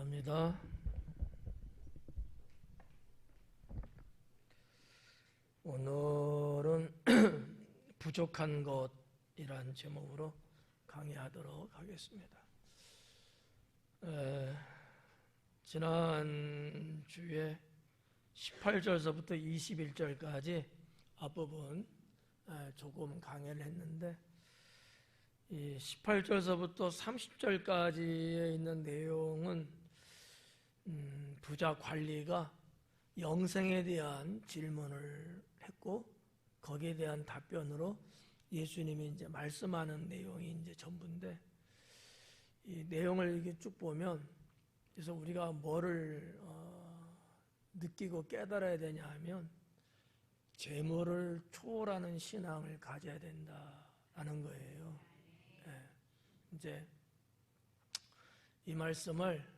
감사합니다. 오늘은 부족한 것이란 제목으로 강의하도록 하겠습니다. 지난주에 18절서부터 21절까지 앞부분 조금 강의를 했는데, 이 18절서부터 30절까지에 있는 내용은 부자 관리가 영생에 대한 질문을 했고, 거기에 대한 답변으로 예수님이 이제 말씀하는 내용이 이제 전부인데, 이 내용을 이렇게 쭉 보면, 그래서 우리가 뭐를 느끼고 깨달아야 되냐 하면, 재물을 초월하는 신앙을 가져야 된다라는 거예요. 이제 이 말씀을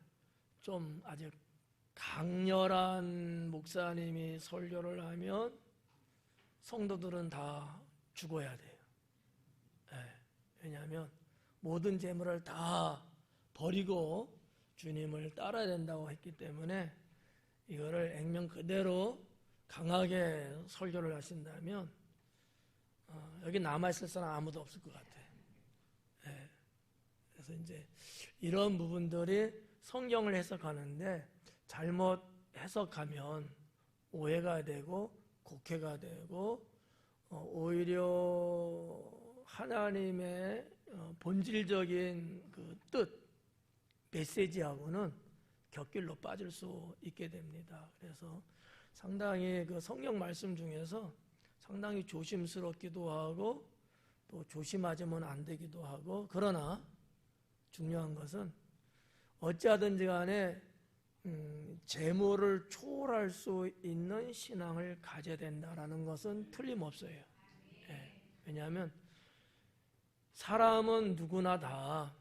좀 아주 강렬한 목사님이 설교를 하면 성도들은 다 죽어야 돼요. 왜냐하면 모든 재물을 다 버리고 주님을 따라야 된다고 했기 때문에, 이거를 액면 그대로 강하게 설교를 하신다면 여기 남아있을 사람 아무도 없을 것 같아요. 그래서 이제 이런 부분들이 성경을 해석하는데 잘못 해석하면 오해가 되고 곡해가 되고, 오히려 하나님의 본질적인 그 뜻, 메시지하고는 곁길로 빠질 수 있게 됩니다. 그래서 상당히 그 성경 말씀 중에서 상당히 조심스럽기도 하고 또 조심하지면 안 되기도 하고, 그러나 중요한 것은 어찌하든지 간에 재물을 초월할 수 있는 신앙을 가져야 된다는 것은 틀림없어요. 왜냐하면 사람은 누구나 다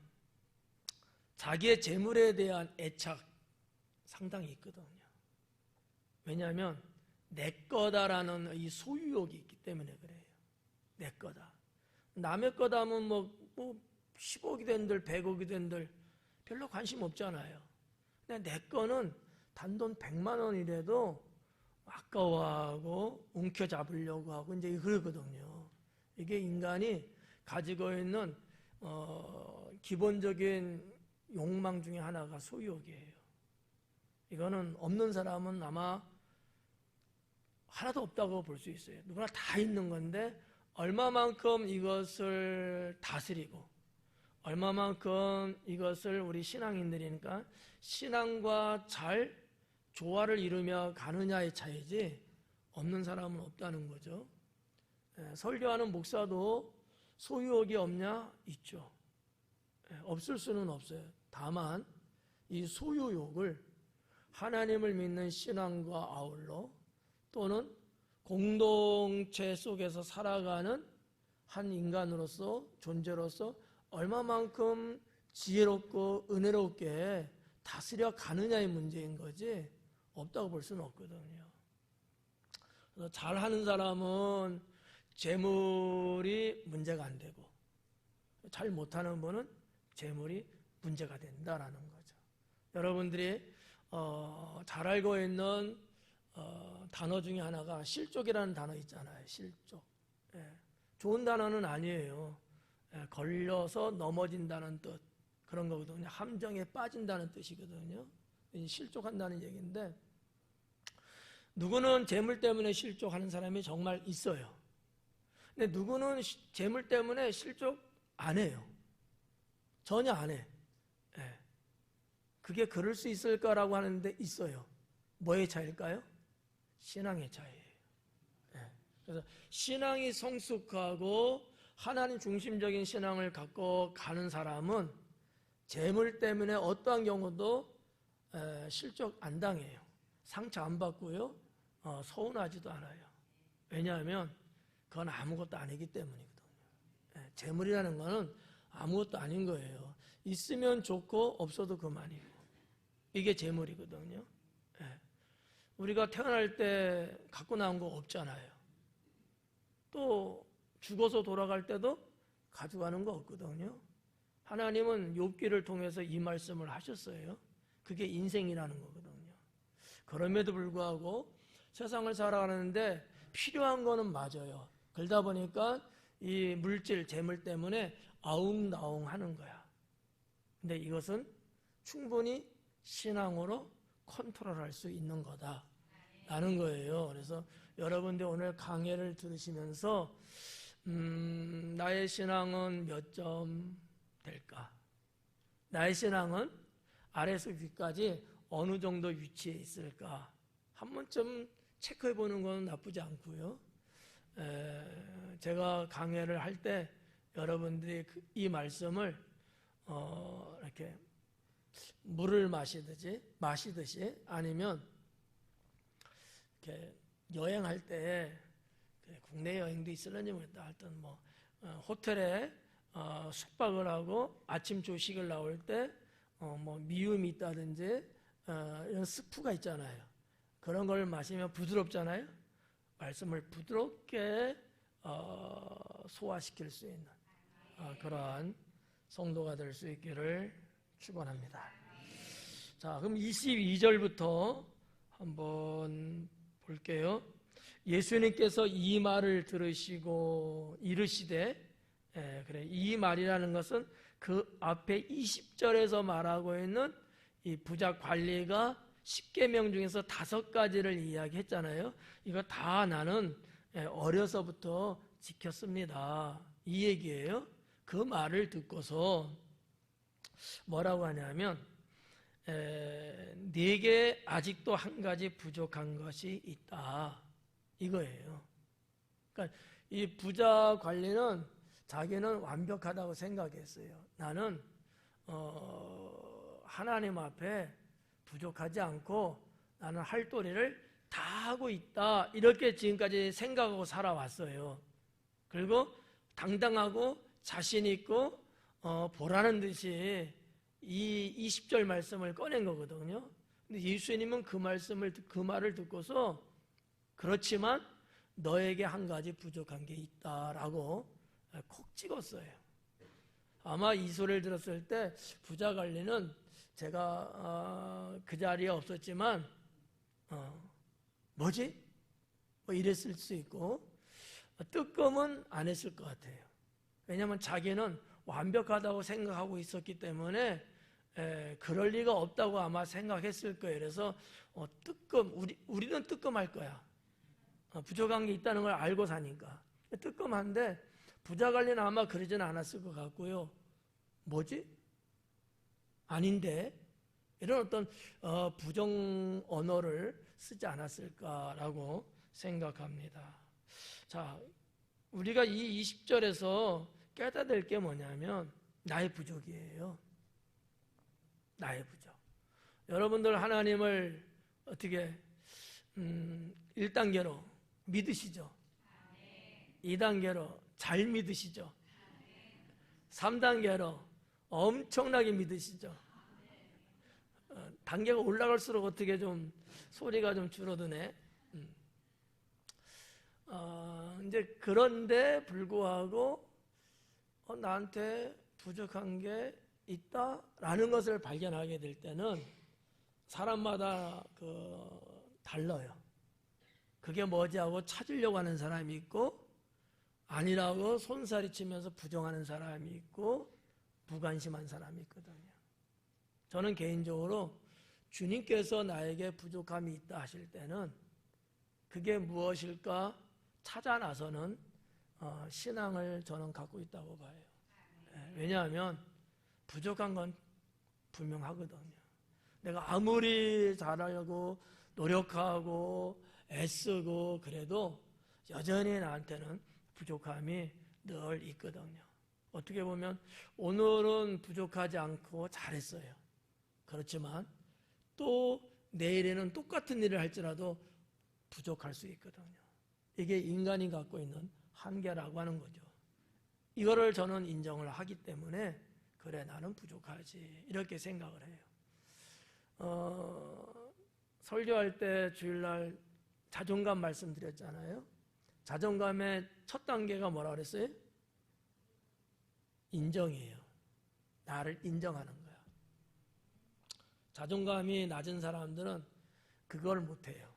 자기의 재물에 대한 애착 상당히 있거든요. 왜냐하면 내 거다라는 이 소유욕이 있기 때문에 그래요. 내 거다. 남의 거다면 뭐 10억이 된들 100억이 된들 별로 관심 없잖아요. 근데 내 거는 단돈 100만 원이라도 아까워하고 움켜잡으려고 하고 이제 그러거든요. 이게 인간이 가지고 있는 기본적인 욕망 중에 하나가 소유욕이에요. 이거는 없는 사람은 아마 하나도 없다고 볼 수 있어요. 누구나 다 있는 건데, 얼마만큼 이것을 다스리고 얼마만큼 이것을 우리 신앙인들이니까 신앙과 잘 조화를 이루며 가느냐의 차이지, 없는 사람은 없다는 거죠. 설교하는 목사도 소유욕이 없냐? 있죠. 없을 수는 없어요. 다만 이 소유욕을 하나님을 믿는 신앙과 아울러, 또는 공동체 속에서 살아가는 한 인간으로서, 존재로서 얼마만큼 지혜롭고 은혜롭게 다스려 가느냐의 문제인 거지, 없다고 볼 수는 없거든요. 그래서 잘하는 사람은 재물이 문제가 안 되고, 잘 못하는 분은 재물이 문제가 된다라는 거죠. 여러분들이 잘 알고 있는 단어 중에 하나가 실족이라는 단어 있잖아요. 실족. 좋은 단어는 아니에요. 걸려서 넘어진다는 뜻, 그런 거거든요. 함정에 빠진다는 뜻이거든요. 실족한다는 얘기인데, 누구는 재물 때문에 실족하는 사람이 정말 있어요. 근데 누구는 재물 때문에 실족 안 해요. 전혀 안 해. 그게 그럴 수 있을까라고 하는데 있어요. 뭐의 차이일까요? 신앙의 차이예요. 그래서 신앙이 성숙하고 하나님 중심적인 신앙을 갖고 가는 사람은 재물 때문에 어떠한 경우도 실족 안 당해요. 상처 안 받고요. 서운하지도 않아요. 왜냐하면 그건 아무것도 아니기 때문이거든요. 재물이라는 거는 아무것도 아닌 거예요. 있으면 좋고 없어도 그만이고, 이게 재물이거든요. 우리가 태어날 때 갖고 나온 거 없잖아요. 또 죽어서 돌아갈 때도 가져가는 거 없거든요. 하나님은 욥기를 통해서 이 말씀을 하셨어요. 그게 인생이라는 거거든요. 그럼에도 불구하고 세상을 살아가는데 필요한 거는 맞아요. 그러다 보니까 이 물질, 재물 때문에 아웅다웅 하는 거야. 근데 이것은 충분히 신앙으로 컨트롤할 수 있는 거다라는 거예요. 그래서 여러분들 오늘 강해를 들으시면서 나의 신앙은 몇 점 될까? 나의 신앙은 아래에서 위까지 어느 정도 위치에 있을까? 한 번쯤 체크해 보는 건 나쁘지 않고요. 제가 강해를 할 때 여러분들이 이 말씀을 이렇게 물을 마시듯이 아니면 이렇게 여행할 때 국내 여행도 있을런지 모르겠다. 하여튼 뭐 호텔에 숙박을 하고 아침 조식을 나올 때 뭐 미음이 있다든지 이런 스프가 있잖아요. 그런 걸 마시면 부드럽잖아요. 말씀을 부드럽게 소화시킬 수 있는 그러한 성도가 될 수 있기를 축원합니다. 자, 그럼 22절부터 한번 볼게요. 예수님께서 이 말을 들으시고 이르시되, 그래, 이 말이라는 것은 그 앞에 20절에서 말하고 있는 이 부자 관리가 10계명 중에서 5가지를 이야기했잖아요. 이거 다 나는 어려서부터 지켰습니다. 이 얘기예요. 그 말을 듣고서 뭐라고 하냐면 네게 아직도 한 가지 부족한 것이 있다, 이거예요. 그러니까 이 부자 관리는 자기는 완벽하다고 생각했어요. 나는 하나님 앞에 부족하지 않고 나는 할 도리를 다 하고 있다, 이렇게 지금까지 생각하고 살아왔어요. 그리고 당당하고 자신 있고 보라는 듯이 이 20절 말씀을 꺼낸 거거든요. 근데 예수님은 그 말을 듣고서 그렇지만 너에게 한 가지 부족한 게 있다라고 콕 찍었어요. 아마 이 소리를 들었을 때 부자 관리는 제가 그 자리에 없었지만 뭐지? 뭐 이랬을 수 있고 뜨끔은 안 했을 것 같아요. 왜냐하면 자기는 완벽하다고 생각하고 있었기 때문에 그럴 리가 없다고 아마 생각했을 거예요. 그래서 우리는 뜨끔할 거야. 부족한 게 있다는 걸 알고 사니까 뜨끔한데 부자 관리는 아마 그러진 않았을 것 같고요. 뭐지? 아닌데? 이런 어떤 부정 언어를 쓰지 않았을까라고 생각합니다. 자, 우리가 이 20절에서 깨닫아야 될 게 뭐냐면 나의 부족이에요. 나의 부족. 여러분들 하나님을 어떻게 1단계로 믿으시죠? 2단계로 잘 믿으시죠? 3단계로 엄청나게 믿으시죠? 단계가 올라갈수록 어떻게 좀 소리가 좀 줄어드네. 이제 그런데 불구하고 나한테 부족한 게 있다라는 것을 발견하게 될 때는 사람마다 달라요. 그게 뭐지 하고 찾으려고 하는 사람이 있고 아니라고 손살이 치면서 부정하는 사람이 있고 무관심한 사람이 있거든요. 저는 개인적으로 주님께서 나에게 부족함이 있다 하실 때는 그게 무엇일까 찾아 나서는 신앙을 저는 갖고 있다고 봐요. 왜냐하면 부족한 건 분명하거든요. 내가 아무리 잘하려고 노력하고 애쓰고 그래도 여전히 나한테는 부족함이 늘 있거든요. 어떻게 보면 오늘은 부족하지 않고 잘했어요. 그렇지만 또 내일에는 똑같은 일을 할지라도 부족할 수 있거든요. 이게 인간이 갖고 있는 한계라고 하는 거죠. 이거를 저는 인정을 하기 때문에 그래 나는 부족하지 이렇게 생각을 해요. 설교할 때 주일날 자존감 말씀드렸잖아요. 자존감의 첫 단계가 뭐라 그랬어요? 인정이에요. 나를 인정하는 거야. 자존감이 낮은 사람들은 그걸 못해요.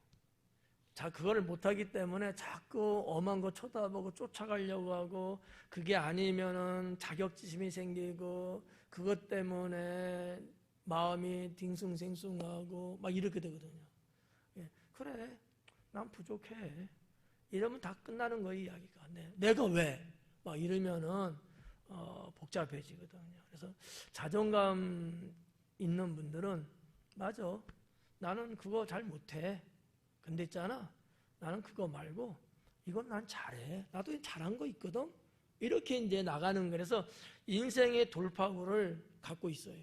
자, 그걸 못하기 때문에 자꾸 엄한 거 쳐다보고 쫓아가려고 하고, 그게 아니면은 자격지심이 생기고, 그것 때문에 마음이 딩숭생숭하고 막 이렇게 되거든요. 예, 그래, 난 부족해. 이러면 다 끝나는 거예요, 이야기가. 내가 왜? 막 이러면은 복잡해지거든요. 그래서 자존감 있는 분들은 맞아, 나는 그거 잘 못해. 근데 있잖아, 나는 그거 말고 이건 난 잘해. 나도 잘한 거 있거든. 이렇게 이제 나가는, 그래서 인생의 돌파구를 갖고 있어요.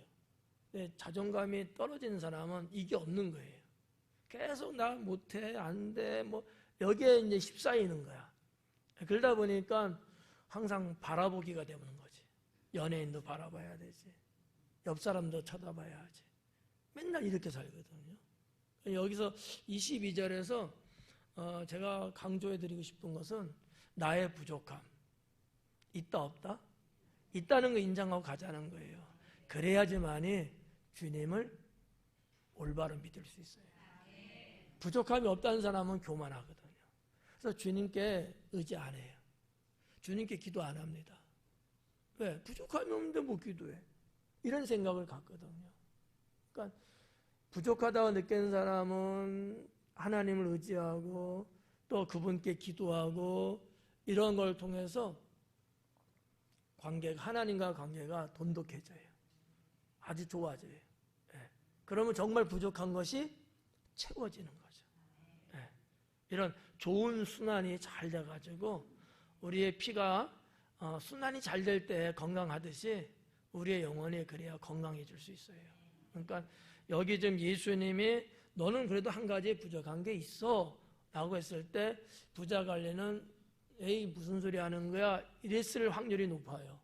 근데 자존감이 떨어지는 사람은 이게 없는 거예요. 계속 나 못해, 안 돼, 뭐 여기에 이제 휩싸이는 거야. 그러다 보니까 항상 바라보기가 되는 거지. 연예인도 바라봐야 되지, 옆 사람도 쳐다봐야 하지. 맨날 이렇게 살거든요. 여기서 22절에서 제가 강조해드리고 싶은 것은 나의 부족함. 있다 없다? 있다는 거 인정하고 가자는 거예요. 그래야지만이 주님을 올바로 믿을 수 있어요. 부족함이 없다는 사람은 교만하거든요. 그래서 주님께 의지 안 해요. 주님께 기도 안 합니다. 왜? 부족함이 없는데 뭐 기도해? 이런 생각을 갖거든요. 그러니까 부족하다고 느끼는 사람은 하나님을 의지하고 또 그분께 기도하고 이런 걸 통해서 하나님과 관계가 돈독해져요. 아주 좋아져요. 예. 그러면 정말 부족한 것이 채워지는 거죠. 예. 이런 좋은 순환이 잘 돼가지고 우리의 피가 순환이 잘 될 때 건강하듯이 우리의 영혼이 그래야 건강해질 수 있어요. 그러니까 여기 지금 예수님이 너는 그래도 한 가지 부족한 게 있어 라고 했을 때 부자 관리는 에이 무슨 소리 하는 거야 이랬을 확률이 높아요.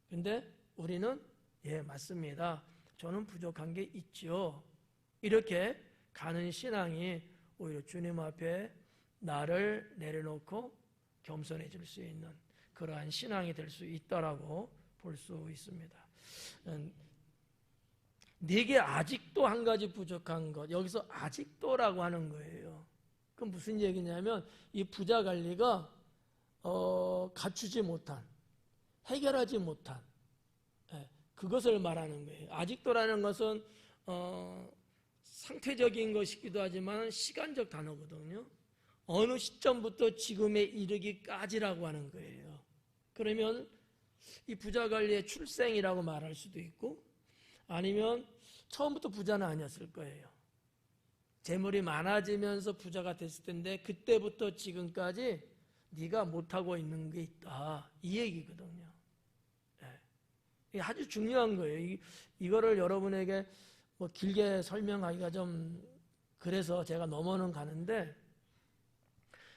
근데 우리는 예 맞습니다, 저는 부족한 게 있죠, 이렇게 가는 신앙이 오히려 주님 앞에 나를 내려놓고 겸손해질 수 있는 그러한 신앙이 될 수 있다라고 볼 수 있습니다. 네게 아직도 한 가지 부족한 것, 여기서 아직도라고 하는 거예요. 그건 무슨 얘기냐면 이 부자 관리가 갖추지 못한, 해결하지 못한 그것을 말하는 거예요. 아직도라는 것은 상태적인 것이기도 하지만 시간적 단어거든요. 어느 시점부터 지금에 이르기까지라고 하는 거예요. 그러면 이 부자 관리의 출생이라고 말할 수도 있고, 아니면 처음부터 부자는 아니었을 거예요. 재물이 많아지면서 부자가 됐을 텐데 그때부터 지금까지 네가 못하고 있는 게 있다, 이 얘기거든요. 이게 아주 중요한 거예요. 이거를 여러분에게 뭐 길게 설명하기가 좀 그래서 제가 넘어는 가는데,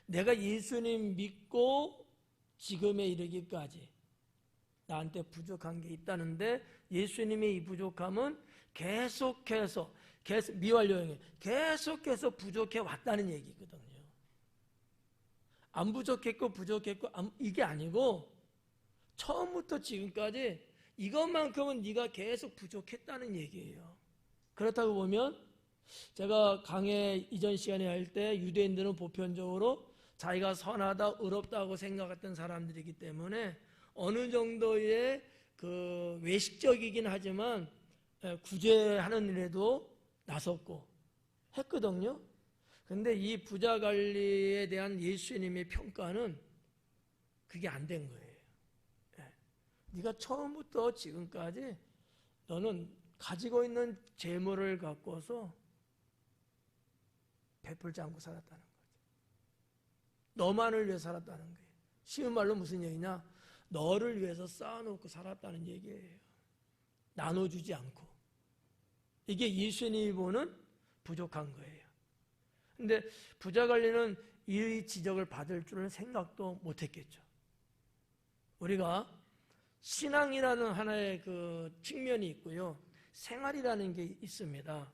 내가 예수님 믿고 지금에 이르기까지 나한테 부족한 게 있다는데 예수님의 이 부족함은 계속해서 미완료형에 계속해서 부족해 왔다는 얘기거든요. 안 부족했고 부족했고 이게 아니고 처음부터 지금까지 이것만큼은 네가 계속 부족했다는 얘기예요. 그렇다고 보면 제가 강해 이전 시간에 할 때 유대인들은 보편적으로 자기가 선하다 의롭다고 생각했던 사람들이기 때문에 어느 정도의 그 외식적이긴 하지만 구제하는 일에도 나섰고 했거든요. 근데 이 부자 관리에 대한 예수님의 평가는 그게 안 된 거예요. 네가 처음부터 지금까지 너는 가지고 있는 재물을 갖고서 베풀지 않고 살았다는 거죠. 너만을 위해 살았다는 거예요. 쉬운 말로 무슨 얘기냐? 너를 위해서 쌓아놓고 살았다는 얘기예요. 나눠주지 않고. 이게 예수님이 보는 부족한 거예요. 근데 부자 관리는 이 지적을 받을 줄은 생각도 못했겠죠. 우리가 신앙이라는 하나의 그 측면이 있고요, 생활이라는 게 있습니다.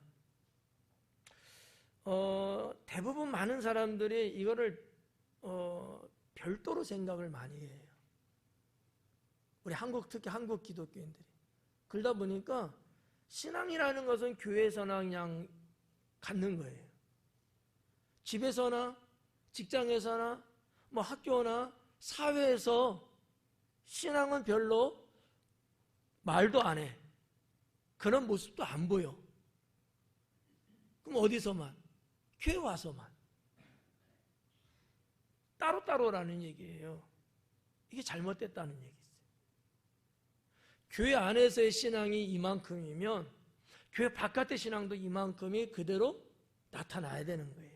대부분 많은 사람들이 이거를 별도로 생각을 많이 해요. 우리 특히 한국 기독교인들이. 그러다 보니까 신앙이라는 것은 교회에서나 그냥 갖는 거예요. 집에서나 직장에서나 뭐 학교나 사회에서 신앙은 별로 말도 안 해. 그런 모습도 안 보여. 그럼 어디서만? 교회 와서만. 따로따로라는 얘기예요. 이게 잘못됐다는 얘기죠. 교회 안에서의 신앙이 이만큼이면 교회 바깥의 신앙도 이만큼이 그대로 나타나야 되는 거예요.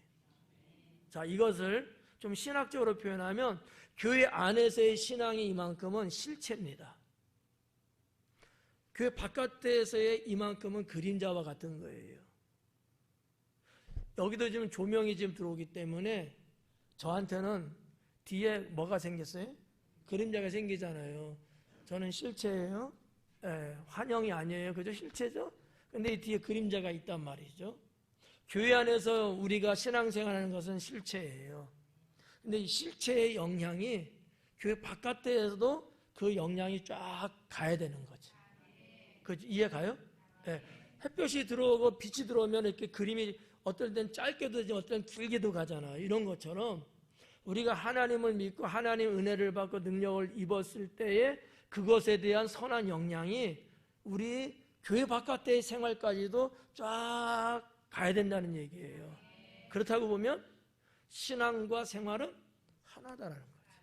자, 이것을 좀 신학적으로 표현하면 교회 안에서의 신앙이 이만큼은 실체입니다. 교회 바깥에서의 이만큼은 그림자와 같은 거예요. 여기도 지금 조명이 지금 들어오기 때문에 저한테는 뒤에 뭐가 생겼어요? 그림자가 생기잖아요. 저는 실체예요. 환영이 아니에요. 그죠? 실체죠? 근데 이 뒤에 그림자가 있단 말이죠. 교회 안에서 우리가 신앙생활하는 것은 실체예요. 근데 이 실체의 영향이 교회 바깥에서도 그 영향이 쫙 가야 되는 거지. 그 이해 가요? 네. 햇볕이 들어오고 빛이 들어오면 이렇게 그림이 어떨 땐 짧게도 어떨 땐 길게도 가잖아. 이런 것처럼 우리가 하나님을 믿고 하나님 은혜를 받고 능력을 입었을 때에 그것에 대한 선한 영향이 우리 교회 바깥의 생활까지도 쫙 가야 된다는 얘기예요. 그렇다고 보면 신앙과 생활은 하나다라는 거죠.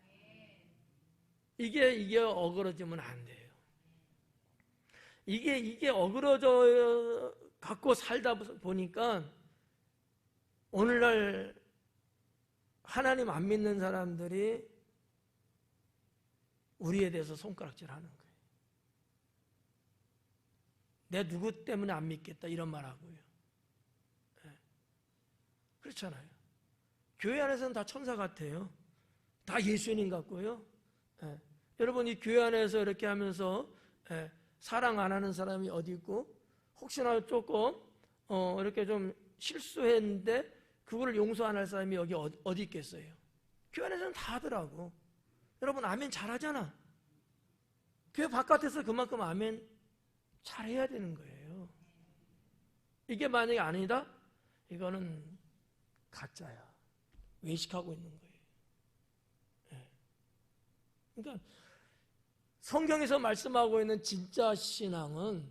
이게 어그러지면 안 돼요. 이게 어그러져 갖고 살다 보니까 오늘날 하나님 안 믿는 사람들이 우리에 대해서 손가락질 하는 거예요. 내 누구 때문에 안 믿겠다 이런 말 하고요. 그렇잖아요. 교회 안에서는 다 천사 같아요. 다 예수님 같고요. 여러분 이 교회 안에서 이렇게 하면서 사랑 안 하는 사람이 어디 있고 혹시나 조금 이렇게 좀 실수했는데 그거를 용서 안 할 사람이 여기 어디 있겠어요? 교회 안에서는 다 하더라고. 여러분 아멘 잘하잖아. 교회 바깥에서 그만큼 아멘 잘해야 되는 거예요. 이게 만약에 아니다? 이거는 가짜야. 외식하고 있는 거예요. 그러니까 성경에서 말씀하고 있는 진짜 신앙은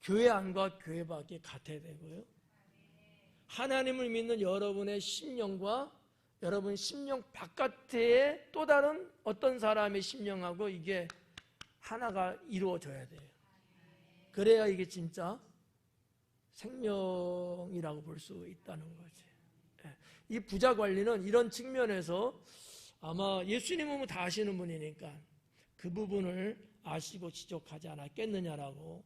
교회 안과 교회 밖이 같아야 되고요. 하나님을 믿는 여러분의 심령과 여러분 심령 바깥에 또 다른 어떤 사람의 심령하고 이게 하나가 이루어져야 돼요. 그래야 이게 진짜 생명이라고 볼 수 있다는 거지. 이 부자 관리는 이런 측면에서 아마 예수님은 다 아시는 분이니까 그 부분을 아시고 지적하지 않았겠느냐라고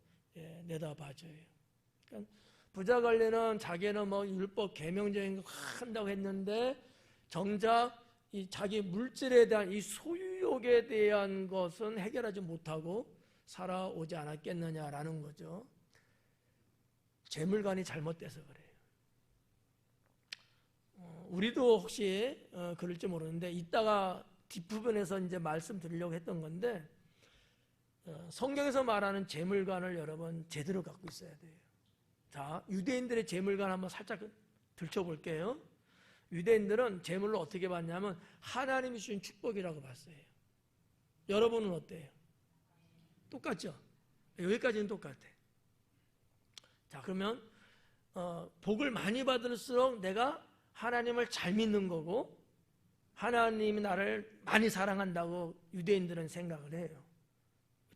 내다봐줘요. 그러니까 부자 관리는 자기는 뭐 율법 계명적인 거 한다고 했는데 정작 이 자기 물질에 대한 이 소유욕에 대한 것은 해결하지 못하고 살아오지 않았겠느냐라는 거죠. 재물관이 잘못돼서 그래요. 우리도 혹시 그럴지 모르는데 이따가 뒷부분에서 이제 말씀드리려고 했던 건데 성경에서 말하는 재물관을 여러분 제대로 갖고 있어야 돼요. 자, 유대인들의 재물관 한번 살짝 들춰볼게요. 유대인들은 재물을 어떻게 봤냐면 하나님이 주신 축복이라고 봤어요. 여러분은 어때요? 똑같죠? 여기까지는 똑같아. 자, 그러면 복을 많이 받을수록 내가 하나님을 잘 믿는 거고 하나님이 나를 많이 사랑한다고 유대인들은 생각을 해요.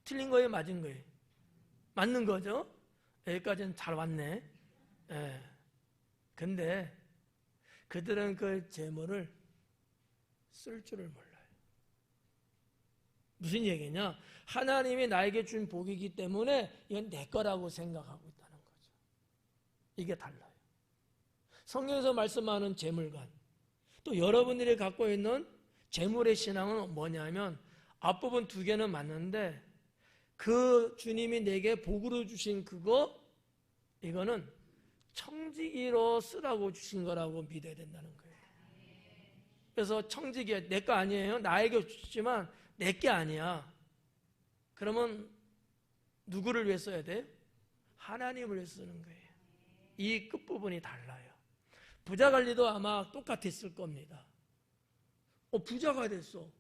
틀린 거예요? 맞은 거예요? 맞는 거죠? 여기까지는 잘 왔네. 근데 그들은 그 재물을 쓸 줄을 몰라요. 무슨 얘기냐? 하나님이 나에게 준 복이기 때문에 이건 내 거라고 생각하고 있다는 거죠. 이게 달라요. 성경에서 말씀하는 재물관, 또 여러분들이 갖고 있는 재물의 신앙은 뭐냐면 앞부분 두 개는 맞는데 그 주님이 내게 복으로 주신 그거 이거는 청지기로 쓰라고 주신 거라고 믿어야 된다는 거예요. 그래서 청지기 내 거 아니에요. 나에게 주지만 내 게 아니야. 그러면 누구를 위해 써야 돼? 하나님을 쓰는 거예요. 이 끝부분이 달라요. 부자 관리도 아마 똑같았을 겁니다. 부자가 됐어.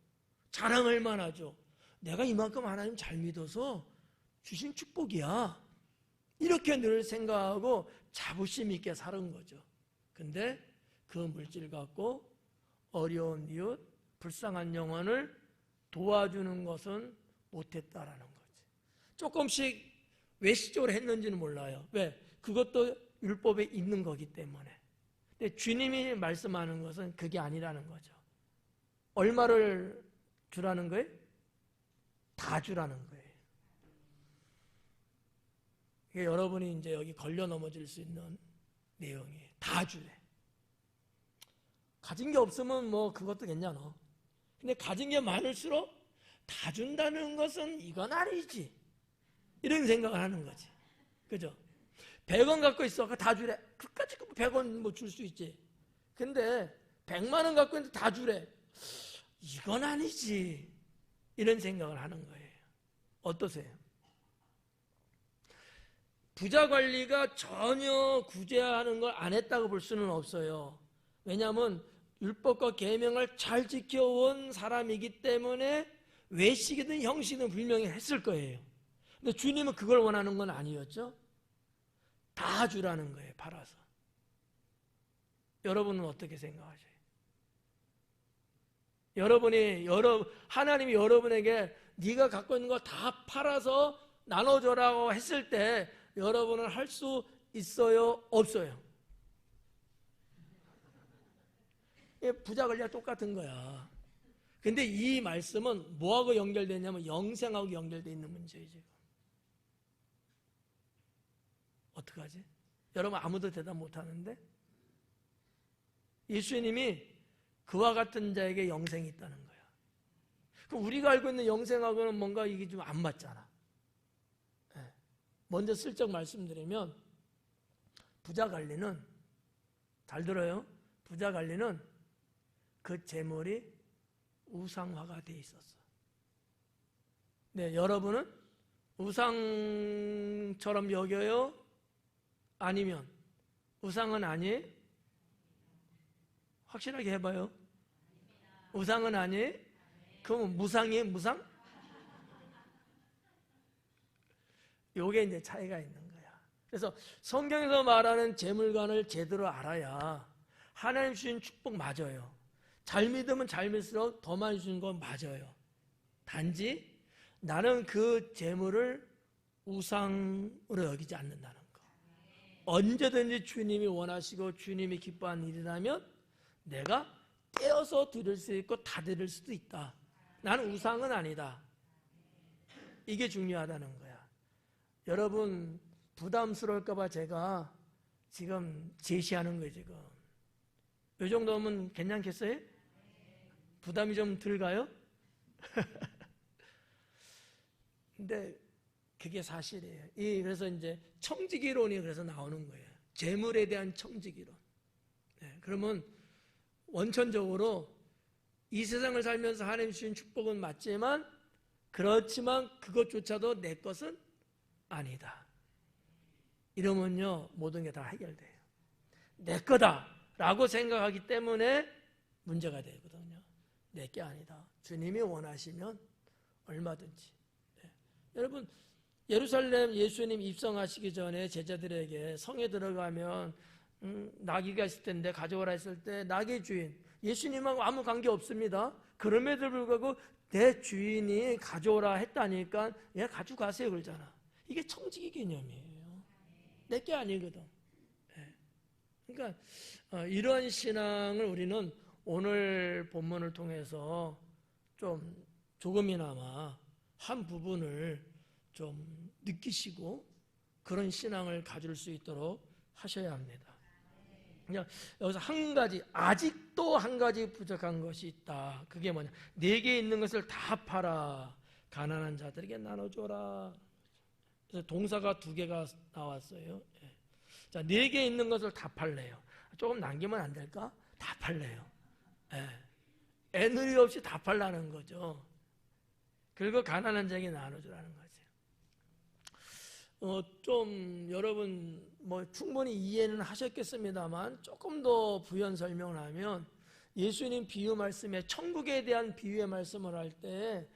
자랑할 만하죠. 내가 이만큼 하나님 잘 믿어서 주신 축복이야. 이렇게 늘 생각하고 자부심 있게 사는 거죠. 근데 그 물질 갖고 어려운 이웃, 불쌍한 영혼을 도와주는 것은 못했다라는 거지. 조금씩 외식적으로 했는지는 몰라요. 왜? 그것도 율법에 있는 거기 때문에. 근데 주님이 말씀하는 것은 그게 아니라는 거죠. 얼마를 주라는 거예요? 다 주라는 거예요. 이게 여러분이 이제 여기 걸려 넘어질 수 있는 내용이에요. 다 주래. 가진 게 없으면 뭐 그것도 괜찮아. 근데 가진 게 많을수록 다 준다는 것은 이건 아니지. 이런 생각을 하는 거지. 그죠? 100원 갖고 있어. 다 주래. 그까짓 100원 뭐 줄 수 있지. 근데 100만 원 갖고 있는데 다 주래. 이건 아니지. 이런 생각을 하는 거예요. 어떠세요? 부자 관리가 전혀 구제하는 걸 안 했다고 볼 수는 없어요. 왜냐하면 율법과 계명을 잘 지켜온 사람이기 때문에 외식이든 형식이든 분명히 했을 거예요. 근데 주님은 그걸 원하는 건 아니었죠. 다 주라는 거예요. 팔아서. 여러분은 어떻게 생각하세요? 하나님이 여러분에게 네가 갖고 있는 거 다 팔아서 나눠줘라고 했을 때 여러분은 할 수 있어요? 없어요? 부자 관리가 똑같은 거야. 근데 이 말씀은 뭐하고 연결되냐면 영생하고 연결되어 있는 문제예요. 지금 어떡하지? 여러분 아무도 대답 못하는데 예수님이 그와 같은 자에게 영생이 있다는 거야. 그럼 우리가 알고 있는 영생하고는 뭔가 이게 좀 안 맞잖아. 먼저 슬쩍 말씀드리면 부자 관리는, 잘 들어요, 부자 관리는 그 재물이 우상화가 돼 있었어. 네, 여러분은 우상처럼 여겨요? 아니면 우상은 아니에요? 확실하게 해봐요. 우상은 아니에요? 그럼 무상이에요? 무상? 요게 이제 차이가 있는 거야. 그래서 성경에서 말하는 재물관을 제대로 알아야 하나님 주신 축복 맞아요. 잘 믿으면 잘 믿을수록 더 많이 주는 건 맞아요. 단지 나는 그 재물을 우상으로 여기지 않는다는 거. 언제든지 주님이 원하시고 주님이 기뻐하는 일이라면 내가 떼어서 드릴 수 있고 다 드릴 수도 있다. 나는 우상은 아니다. 이게 중요하다는 거야. 여러분 부담스러울까 봐 제가 지금 제시하는 거예요. 지금 이 정도면 괜찮겠어요? 부담이 좀 덜 가요? 근데 그게 사실이에요. 그래서 이제 청지기론이 그래서 나오는 거예요. 재물에 대한 청지기론. 네, 그러면 원천적으로 이 세상을 살면서 하나님 주신 축복은 맞지만, 그렇지만 그것조차도 내 것은 아니다. 이러면요 모든 게 다 해결돼요. 내 거다라고 생각하기 때문에 문제가 되거든요. 내 게 아니다. 주님이 원하시면 얼마든지. 네. 여러분 예루살렘 예수님 입성하시기 전에 제자들에게 성에 들어가면 나귀가 있을 텐데 가져오라 했을 때 나귀 주인 예수님하고 아무 관계 없습니다. 그럼에도 불구하고 내 주인이 가져오라 했다니까 얘 가져가세요 그러잖아. 이게 청지기 개념이에요. 내 게 아니거든. 네. 그러니까 이런 신앙을 우리는 오늘 본문을 통해서 좀 조금이나마 한 부분을 좀 느끼시고 그런 신앙을 가질 수 있도록 하셔야 합니다. 그냥 여기서 한 가지, 아직도 한 가지 부족한 것이 있다. 그게 뭐냐? 내게 있는 것을 다 팔아 가난한 자들에게 나눠줘라. 그래서 동사가 2개가 나왔어요. 자, 내게 있는 것을 다 팔래요. 조금 남기면 안 될까? 다 팔래요. 애누리 없이 다 팔라는 거죠. 그리고 가난한 자에게 나눠주라는 거죠. 좀 여러분 충분히 이해는 하셨겠습니다만 조금 더 부연 설명을 하면 예수님 비유 말씀에 천국에 대한 비유의 말씀을 할 때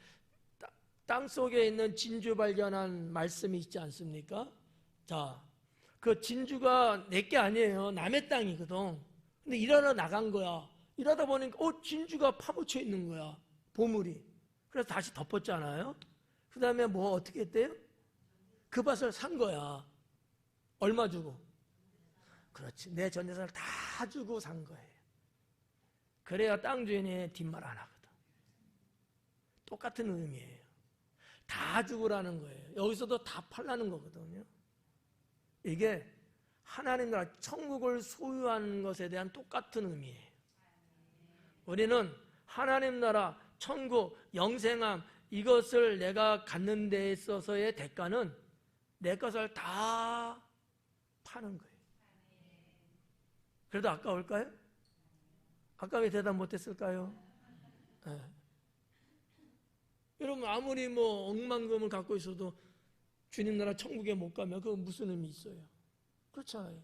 땅속에 있는 진주 발견한 말씀이 있지 않습니까? 자, 그 진주가 내게 아니에요. 남의 땅이거든. 근데 일하러 나간 거야. 일하다 보니까 진주가 파묻혀 있는 거야. 보물이. 그래서 다시 덮었잖아요. 그 다음에 어떻게 했대요? 그 밭을 산 거야. 얼마 주고? 그렇지. 내 전 재산을 다 주고 산 거예요. 그래야 땅 주인이 뒷말 안 하거든. 똑같은 의미예요. 다 주고라는 거예요. 여기서도 다 팔라는 거거든요. 이게 하나님 나라 천국을 소유하는 것에 대한 똑같은 의미예요. 우리는 하나님 나라 천국 영생함 이것을 내가 갖는 데 있어서의 대가는 내 것을 다 파는 거예요. 그래도 아까울까요? 아까 왜 대답 못했을까요? 네. 여러분 아무리 억만금을 갖고 있어도 주님 나라 천국에 못 가면 그거 무슨 의미 있어요? 그렇잖아요.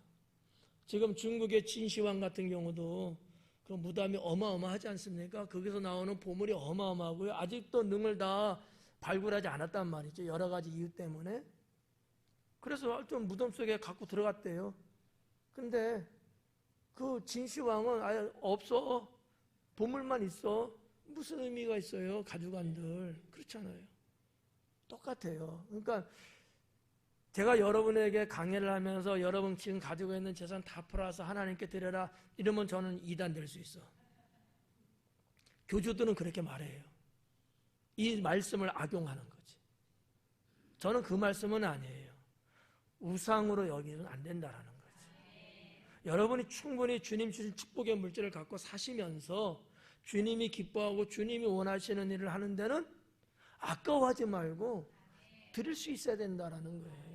지금 중국의 진시황 같은 경우도 그 무덤이 어마어마하지 않습니까? 거기서 나오는 보물이 어마어마하고요. 아직도 능을 다 발굴하지 않았단 말이죠. 여러 가지 이유 때문에. 그래서 좀 무덤 속에 갖고 들어갔대요. 근데 그 진시황은 아예 없어. 보물만 있어. 무슨 의미가 있어요? 가져간들. 그렇잖아요. 똑같아요. 그러니까 제가 여러분에게 강의를 하면서 여러분 지금 가지고 있는 재산 다 팔아서 하나님께 드려라 이러면 저는 이단 될 수 있어. 교주들은 그렇게 말해요. 이 말씀을 악용하는 거지. 저는 그 말씀은 아니에요. 우상으로 여기는 안 된다라는 거지. 여러분이 충분히 주님 주신 축복의 물질을 갖고 사시면서 주님이 기뻐하고 주님이 원하시는 일을 하는 데는 아까워하지 말고 드릴 수 있어야 된다라는 거예요.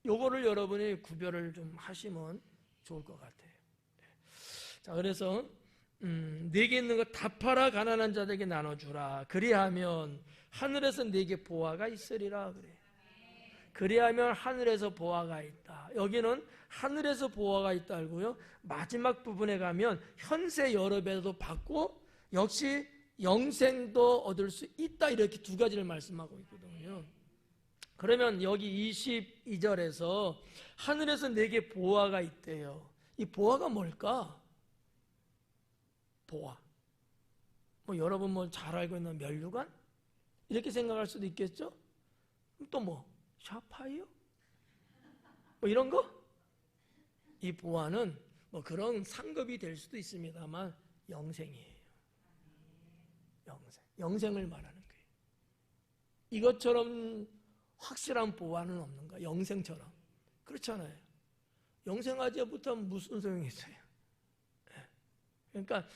요거를 여러분이 구별을 좀 하시면 좋을 것 같아요. 자, 그래서 네게 있는 거 다 팔아 가난한 자들에게 나눠주라. 그리하면 하늘에서 네게 보화가 있으리라 그래. 그리하면 하늘에서 보화가 있다. 여기는 하늘에서 보화가 있다고요. 마지막 부분에 가면 현세 여러 배도 받고 역시 영생도 얻을 수 있다. 이렇게 두 가지를 말씀하고 있거든요. 그러면 여기 22절에서 하늘에서 내게 보화가 있대요. 이 보화가 뭘까? 보화. 여러분 잘 알고 있는 면류관? 이렇게 생각할 수도 있겠죠? 또 샤파이어? 이런 거? 이 보화는 그런 상급이 될 수도 있습니다만 영생이에요. 영생을 말하는 거예요. 이것처럼 확실한 보화는 없는 거야. 영생처럼. 그렇잖아요. 영생하지 못하면 무슨 소용이 있어요? 그러니까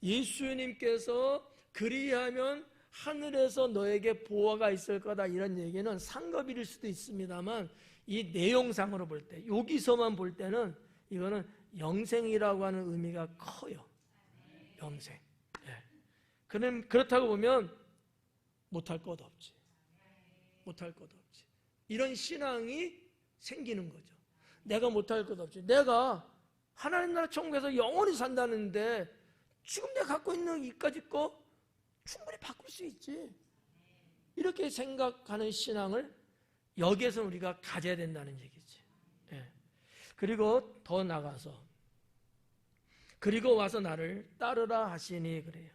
예수님께서 그리하면 하늘에서 너에게 보화가 있을 거다 이런 얘기는 상급일 수도 있습니다만 이 내용상으로 볼 때 여기서만 볼 때는 이거는 영생이라고 하는 의미가 커요. 영생. 그렇다고 보면 못할 것 없지. 못할 것 없지. 이런 신앙이 생기는 거죠. 내가 못할 것 없지. 내가 하나님 나라 천국에서 영원히 산다는데 지금 내가 갖고 있는 이까지 거 충분히 바꿀 수 있지. 이렇게 생각하는 신앙을 여기에서 우리가 가져야 된다는 얘기지. 그리고 더 나가서 그리고 와서 나를 따르라 하시니 그래요.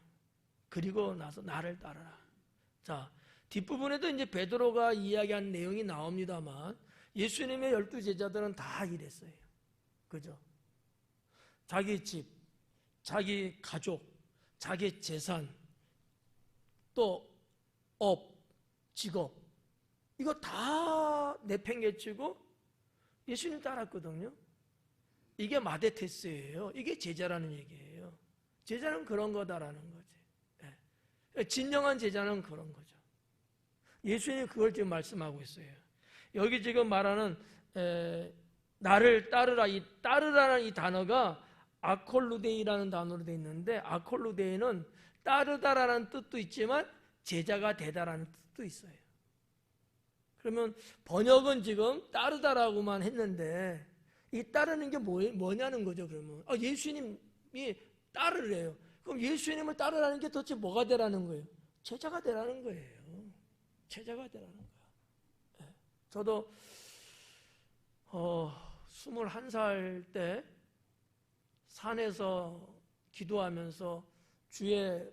그리고 나서 나를 따르라. 자, 뒷부분에도 이제 베드로가 이야기한 내용이 나옵니다만 예수님의 12 제자들은 다 이랬어요. 그죠? 자기 집, 자기 가족, 자기 재산, 또 업, 직업 이거 다 내팽개치고 예수님 따랐거든요. 이게 마데테스예요. 이게 제자라는 얘기예요. 제자는 그런 거다라는 거지. 진정한 제자는 그런 거죠. 예수님이 그걸 지금 말씀하고 있어요. 여기 지금 말하는 나를 따르라, 이 따르라는 이 단어가 아콜루데이라는 단어로 되어 있는데 아콜루데이는 따르다라는 뜻도 있지만 제자가 되다라는 뜻도 있어요. 그러면 번역은 지금 따르다라고만 했는데 이 따르는 게 뭐냐는 거죠. 그러면 예수님이 따르래요. 그럼 예수님을 따르라는 게 도대체 뭐가 되라는 거예요? 제자가 되라는 거예요. 제자가 되라는 거예요. 저도 21살 때 산에서 기도하면서 주의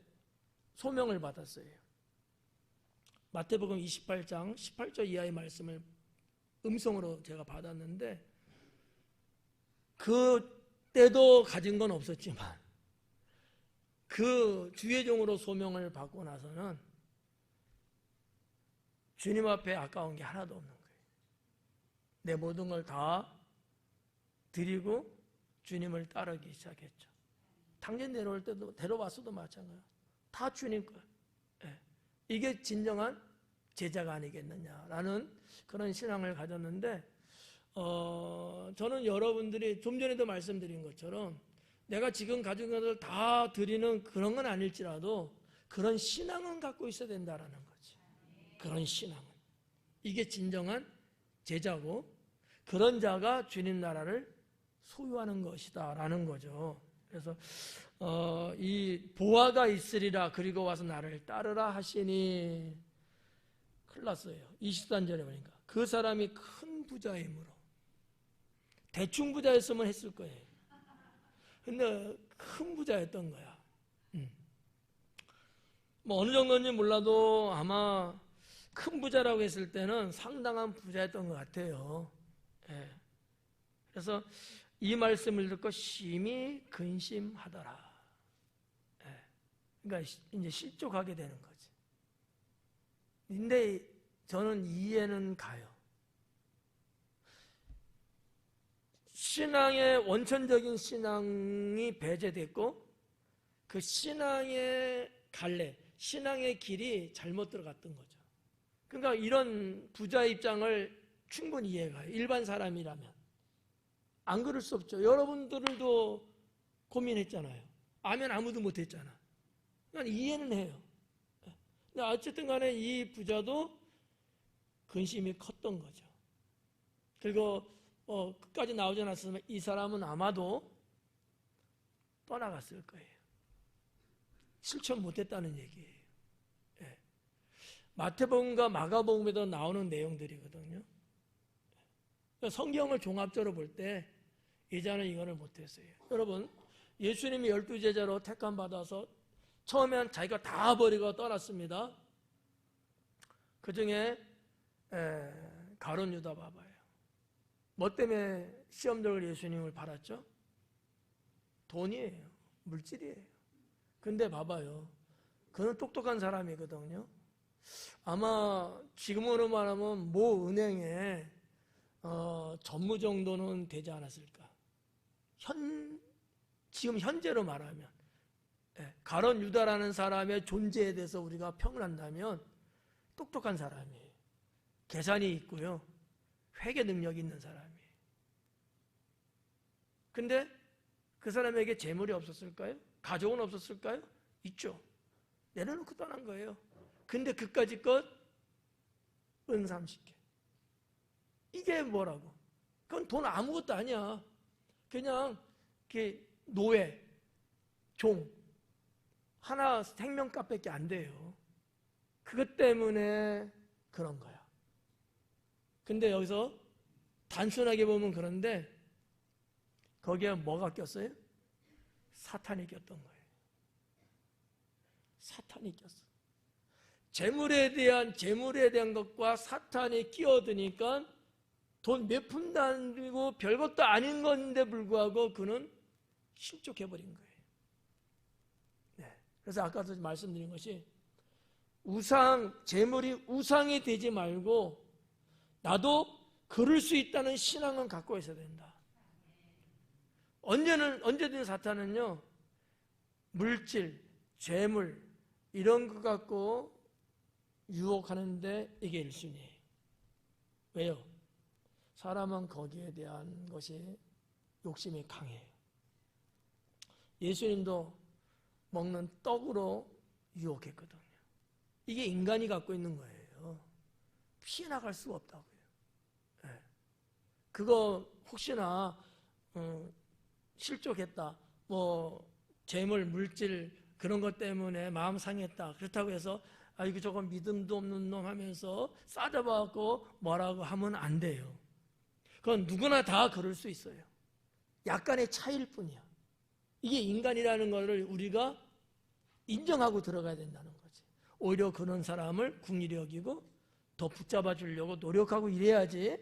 소명을 받았어요. 마태복음 28장 18절 이하의 말씀을 음성으로 제가 받았는데 그때도 가진 건 없었지만 그 주의 종으로 소명을 받고 나서는 주님 앞에 아까운 게 하나도 없는 거예요. 내 모든 걸 다 드리고 주님을 따르기 시작했죠. 당신 내려올 때도 데려왔어도 마찬가지예요. 다 주님 거예요. 이게 진정한 제자가 아니겠느냐라는 그런 신앙을 가졌는데 저는 여러분들이 좀 전에도 말씀드린 것처럼 내가 지금 가진 것을 다 드리는 그런 건 아닐지라도 그런 신앙은 갖고 있어야 된다라는 거지. 그런 신앙은. 이게 진정한 제자고 그런 자가 주님 나라를 소유하는 것이다라는 거죠. 그래서 이 보화가 있으리라 그리고 와서 나를 따르라 하시니 큰일 났어요. 23절에 보니까 그 사람이 큰 부자이므로 대충 부자였으면 했을 거예요. 근데 큰 부자였던 거야. 뭐 어느 정도인지 몰라도 아마 큰 부자라고 했을 때는 상당한 부자였던 것 같아요. 그래서 이 말씀을 듣고 심히 근심하더라. 그러니까 이제 실족하게 되는 거지. 근데 저는 이해는 가요. 신앙의 원천적인 신앙이 배제됐고 그 신앙의 갈래, 신앙의 길이 잘못 들어갔던 거죠. 그러니까 이런 부자 입장을 충분히 이해가요. 일반 사람이라면. 안 그럴 수 없죠. 여러분들도 고민했잖아요. 아멘 아무도 못했잖아. 그러니까 이해는 해요. 근데 어쨌든 간에 이 부자도 근심이 컸던 거죠. 그리고 끝까지 나오지 않았으면 이 사람은 아마도 떠나갔을 거예요. 실천 못했다는 얘기예요. 마태복음과 마가복음에도 나오는 내용들이거든요. 성경을 종합적으로 볼 때 이자는 이거를 못했어요. 여러분, 예수님이 12제자로 택함 받아서 처음엔 자기가 다 버리고 떠났습니다. 그 중에 가룟 유다 봐봐요. 뭐 때문에 시험적으로 예수님을 팔았죠? 돈이에요. 물질이에요. 근데 봐봐요. 그는 똑똑한 사람이거든요. 아마 지금으로 말하면 모 은행에 전무 정도는 되지 않았을까. 지금 현재로 말하면 가룟 유다라는 사람의 존재에 대해서 우리가 평을 한다면 똑똑한 사람이에요. 계산이 있고요. 회계 능력이 있는 사람이에요. 근데 그 사람에게 재물이 없었을까요? 가족은 없었을까요? 있죠. 내려놓고 떠난 거예요. 근데 그까짓 것 은 30개. 이게 뭐라고? 그건 돈 아무것도 아니야. 그냥 노예, 종 하나 생명값밖에 안 돼요. 그것 때문에 그런 거야. 근데 여기서 단순하게 보면 그런데 거기에 뭐가 꼈어요? 사탄이 꼈던 거예요. 사탄이 꼈어. 재물에 대한 것과 사탄이 끼어드니까 돈 몇 푼도 안 들고 별것도 아닌 건데 불구하고 그는 실족해버린 거예요. 그래서 아까도 말씀드린 것이 재물이 우상이 되지 말고 나도 그럴 수 있다는 신앙은 갖고 있어야 된다. 언제든 사탄은요, 물질, 재물, 이런 것 갖고 유혹하는데 이게 1순위예요. 왜요? 사람은 거기에 대한 것이 욕심이 강해요. 예수님도 먹는 떡으로 유혹했거든요. 이게 인간이 갖고 있는 거예요. 피해나갈 수가 없다고요. 예. 그거 혹시나 실족했다, 뭐 재물, 물질 그런 것 때문에 마음 상했다, 그렇다고 해서 이거 저거 믿음도 없는 놈 하면서 싸잡아갖고 뭐라고 하면 안 돼요. 그건 누구나 다 그럴 수 있어요. 약간의 차이일 뿐이야. 이게 인간이라는 것을 우리가 인정하고 들어가야 된다는 거지. 오히려 그런 사람을 긍휼히 여기고 더 붙잡아 주려고 노력하고 이래야지.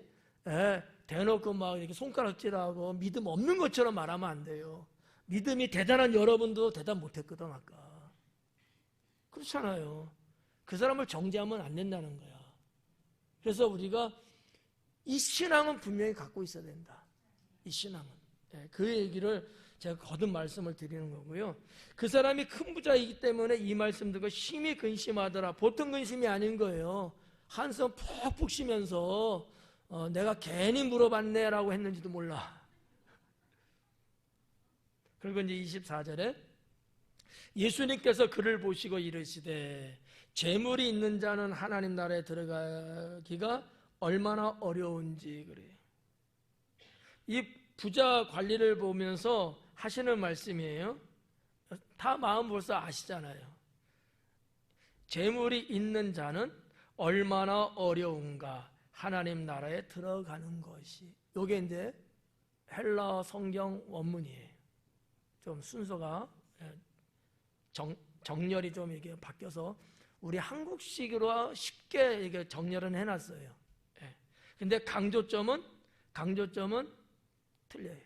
대놓고 막 이렇게 손가락질하고 믿음 없는 것처럼 말하면 안 돼요. 믿음이 대단한 여러분도 대단 못했거든 아까. 그렇잖아요. 그 사람을 정죄하면 안 된다는 거야. 그래서 우리가 이 신앙은 분명히 갖고 있어야 된다. 이 신앙은. 그 얘기를 제가 거듭 말씀을 드리는 거고요. 그 사람이 큰 부자이기 때문에 이 말씀 듣고 심히 근심하더라. 보통 근심이 아닌 거예요. 한숨 푹푹 쉬면서 내가 괜히 물어봤네 라고 했는지도 몰라. 그리고 이제 24절에 예수님께서 그를 보시고 이르시되 재물이 있는 자는 하나님 나라에 들어가기가 얼마나 어려운지 그래요. 이 부자 관리를 보면서 하시는 말씀이에요. 다 마음 벌써 아시잖아요. 재물이 있는 자는 얼마나 어려운가 하나님 나라에 들어가는 것이. 이게 이제 헬라 성경 원문이에요. 좀 순서가 정렬이 좀 이게 바뀌어서 우리 한국식으로 쉽게 이게 정렬은 해놨어요. 근데 강조점은 틀려요.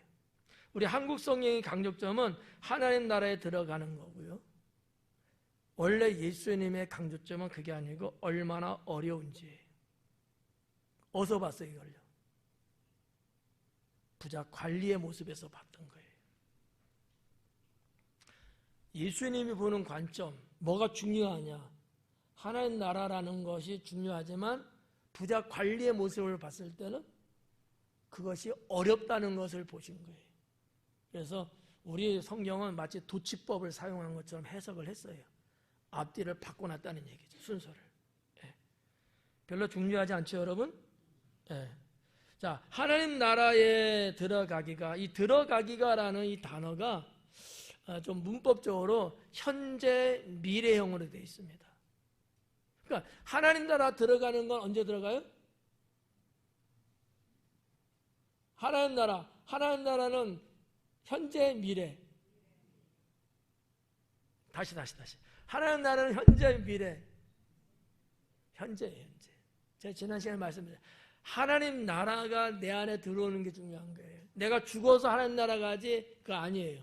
우리 한국 성경의 강조점은 하나님 나라에 들어가는 거고요. 원래 예수님의 강조점은 그게 아니고 얼마나 어려운지. 어디서 봤어요 이걸요? 부자 관리의 모습에서 봤던 거예요. 예수님이 보는 관점, 뭐가 중요하냐? 하나님 나라라는 것이 중요하지만 부자 관리의 모습을 봤을 때는 그것이 어렵다는 것을 보신 거예요. 그래서 우리 성경은 마치 도치법을 사용한 것처럼 해석을 했어요. 앞뒤를 바꿔놨다는 얘기죠. 순서를. 별로 중요하지 않죠 여러분? 자, 하나님 나라에 들어가기가, 이 들어가기가라는 이 단어가 좀 문법적으로 현재 미래형으로 되어 있습니다. 그러니까 하나님 나라 들어가는 건 언제 들어가요? 하나님 나라는 현재 미래. 다시. 하나님 나라는 현재 미래. 현재예요, 현재. 제가 지난 시간에 말씀드렸어요. 하나님 나라가 내 안에 들어오는 게 중요한 거예요. 내가 죽어서 하나님 나라 가지 그거 아니에요.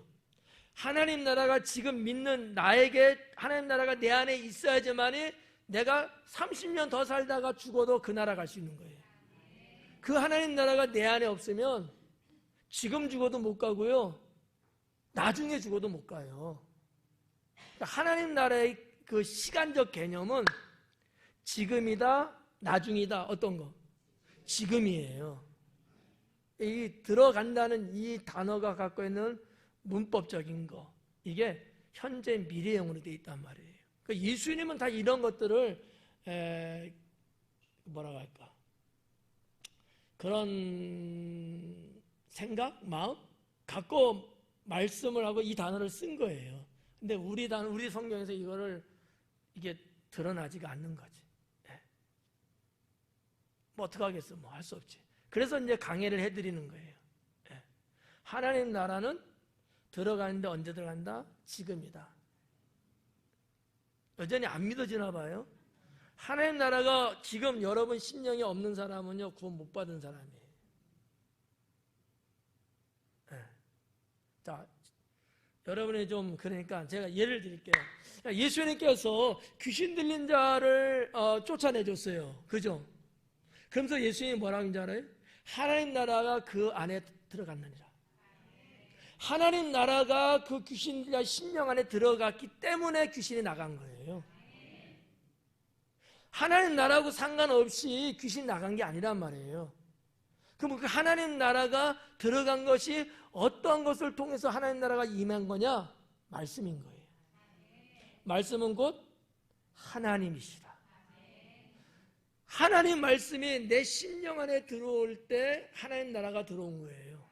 하나님 나라가 지금 믿는 나에게 하나님 나라가 내 안에 있어야지만이 내가 30년 더 살다가 죽어도 그 나라 갈 수 있는 거예요. 그 하나님 나라가 내 안에 없으면 지금 죽어도 못 가고요. 나중에 죽어도 못 가요. 하나님 나라의 그 시간적 개념은 지금이다, 나중이다. 어떤 거? 지금이에요. 이 들어간다는 이 단어가 갖고 있는 문법적인 거, 이게 현재 미래형으로 되어 있단 말이에요. 그러니까 예수님은 다 이런 것들을 뭐라고 할까? 그런 생각, 마음 갖고 말씀을 하고 이 단어를 쓴 거예요. 근데 우리 성경에서 이거를 이게 드러나지가 않는 거지. 뭐 어떡하겠어? 뭐 할 수 없지. 그래서 이제 강해를 해드리는 거예요. 하나님 나라는 들어가는데 언제 들어간다? 지금이다. 여전히 안 믿어지나 봐요. 하나님 나라가 지금 여러분 심령이 없는 사람은요 구원 못 받은 사람이에요. 자, 여러분이 좀 그러니까 제가 예를 드릴게요. 예수님께서 귀신 들린 자를 쫓아내줬어요. 그죠? 그러면서 예수님이 뭐라고 하는지 알아요? 하나님 나라가 그 안에 들어갔느니라. 하나님 나라가 그 귀신자 심령 안에 들어갔기 때문에 귀신이 나간 거예요. 하나님 나라하고 상관없이 귀신 나간 게 아니란 말이에요. 그럼 그 하나님 나라가 들어간 것이 어떠한 것을 통해서 하나님 나라가 임한 거냐? 말씀인 거예요. 말씀은 곧 하나님이시라. 하나님 말씀이 내 심령 안에 들어올 때 하나님 나라가 들어온 거예요.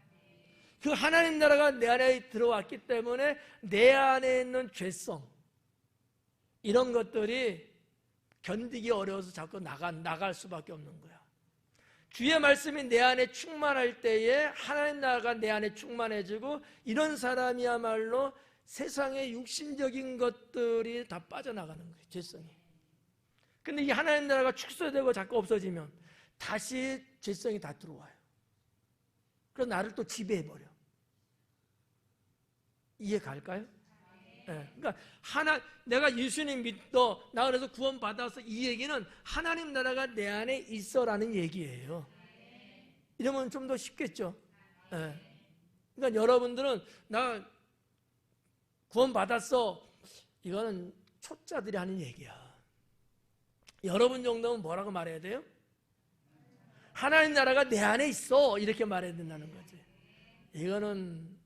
그 하나님 나라가 내 안에 들어왔기 때문에 내 안에 있는 죄성, 이런 것들이 견디기 어려워서 자꾸 나갈 수밖에 없는 거야. 주의 말씀이 내 안에 충만할 때에 하나님 나라가 내 안에 충만해지고, 이런 사람이야말로 세상의 육신적인 것들이 다 빠져나가는 거예요. 죄성이. 근데 이 하나님 나라가 축소되고 자꾸 없어지면 다시 죄성이 다 들어와요. 그래서 나를 또 지배해버려. 이해 갈까요? 네. 그러니까 내가 예수님 믿어, 나 그래서 구원 받아서, 이 얘기는 하나님 나라가 내 안에 있어라는 얘기예요. 이러면 좀 더 쉽겠죠. 네. 그러니까 여러분들은 나 구원 받았어, 이거는 초짜들이 하는 얘기야. 여러분 정도면 뭐라고 말해야 돼요? 하나님 나라가 내 안에 있어, 이렇게 말해야 된다는 거지. 이거는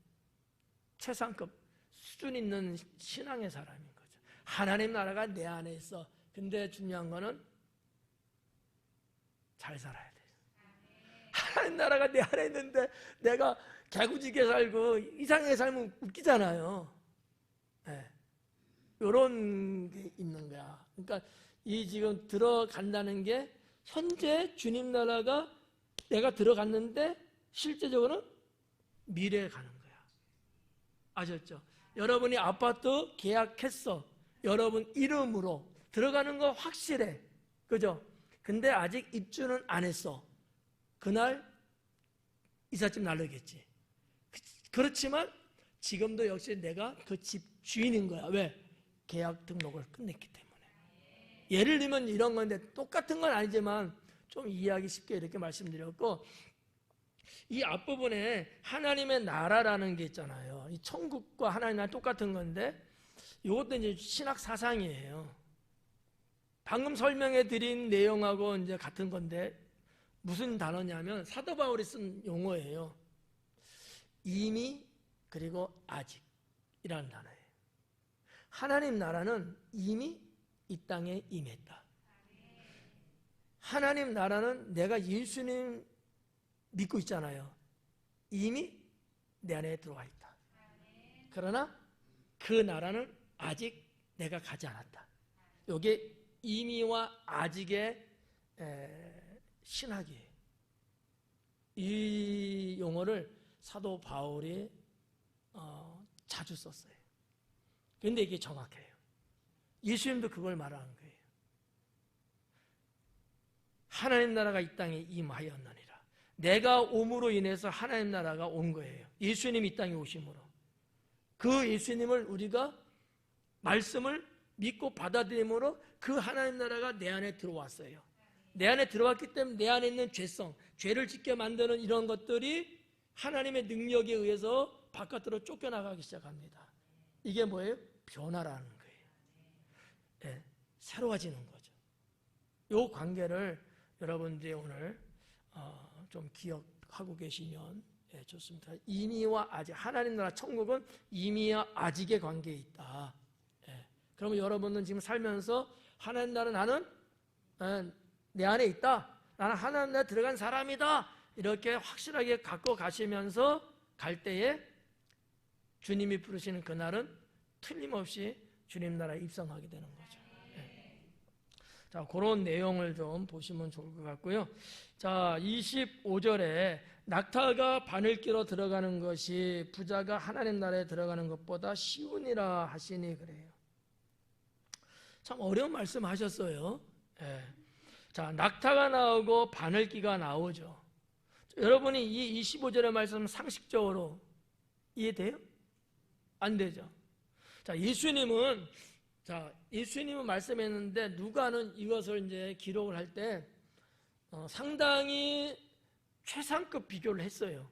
최상급 수준 있는 신앙의 사람인 거죠. 하나님 나라가 내 안에 있어. 근데 중요한 거는 잘 살아야 돼요. 하나님 나라가 내 안에 있는데 내가 개구지게 살고 이상하게 살면 웃기잖아요. 네. 이런 게 있는 거야. 그러니까 이 지금 들어간다는 게, 현재 주님 나라가 내가 들어갔는데 실제적으로는 미래에 가는 거야. 아셨죠? 여러분이 아파트 계약했어. 여러분 이름으로 들어가는 거 확실해. 그죠? 근데 아직 입주는 안 했어. 그날 이삿짐 나르겠지. 그렇지만 지금도 역시 내가 그 집 주인인 거야. 왜? 계약 등록을 끝냈기 때문에. 예를 들면 이런 건데, 똑같은 건 아니지만 좀 이해하기 쉽게 이렇게 말씀드렸고, 이 앞부분에 하나님의 나라라는 게 있잖아요. 이 천국과 하나님 나라 똑같은 건데, 이것도 이제 신학 사상이에요. 방금 설명해 드린 내용하고 이제 같은 건데, 무슨 단어냐면 사도 바울이 쓴 용어예요. 이미 그리고 아직이라는 단어예요. 하나님 나라는 이미 이 땅에 임했다. 하나님 나라는 내가 예수님 믿고 있잖아요. 이미 내 안에 들어와 있다. 그러나 그 나라는 아직 내가 가지 않았다. 이게 이미와 아직의 신학이에요. 이 용어를 사도 바울이 자주 썼어요. 그런데 이게 정확해요. 예수님도 그걸 말하는 거예요. 하나님 나라가 이 땅에 임하였느니라. 내가 옴으로 인해서 하나님 나라가 온 거예요. 예수님이 이 땅에 오심으로. 그 예수님을 우리가 말씀을 믿고 받아들임으로 그 하나님 나라가 내 안에 들어왔어요. 내 안에 들어왔기 때문에 내 안에 있는 죄성, 죄를 짓게 만드는 이런 것들이 하나님의 능력에 의해서 바깥으로 쫓겨나가기 시작합니다. 이게 뭐예요? 변화라는 거예요. 네, 새로워지는 거죠. 이 관계를 여러분들이 오늘 좀 기억하고 계시면 좋습니다. 이미와 아직, 하나님 나라 천국은 이미와 아직의 관계에 있다. 그러면 여러분은 지금 살면서 하나님 나라 나는 내 안에 있다. 나는 하나님 나라에 들어간 사람이다. 이렇게 확실하게 갖고 가시면서 갈 때에 주님이 부르시는 그날은 틀림없이 주님 나라에 입성하게 되는 거죠. 자, 그런 내용을 좀 보시면 좋을 것 같고요. 자, 25절에 낙타가 바늘 끼러 들어가는 것이 부자가 하나님 나라에 들어가는 것보다 쉬우니라 하시니 그래요. 참 어려운 말씀 하셨어요. 자, 낙타가 나오고 바늘기가 나오죠. 여러분이 이 25절의 말씀 상식적으로 이해돼요? 안 되죠. 자, 예수님은 말씀했는데 누가는 이것을 이제 기록을 할 때 상당히 최상급 비교를 했어요.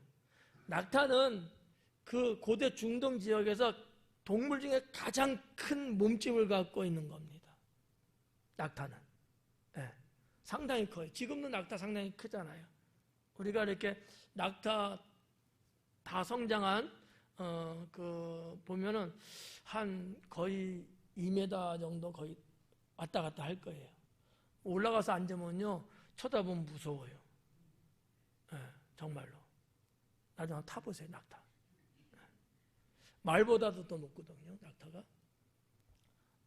낙타는 그 고대 중동 지역에서 동물 중에 가장 큰 몸집을 갖고 있는 겁니다. 낙타는. 상당히 커요. 지금도 낙타 상당히 크잖아요. 우리가 이렇게 낙타 다 성장한 보면은 한 거의 2m 정도 거의 왔다 갔다 할 거예요. 올라가서 앉으면요, 쳐다보면 무서워요. 네, 정말로. 나중에 한번 타보세요, 낙타. 말보다도 더 높거든요, 낙타가.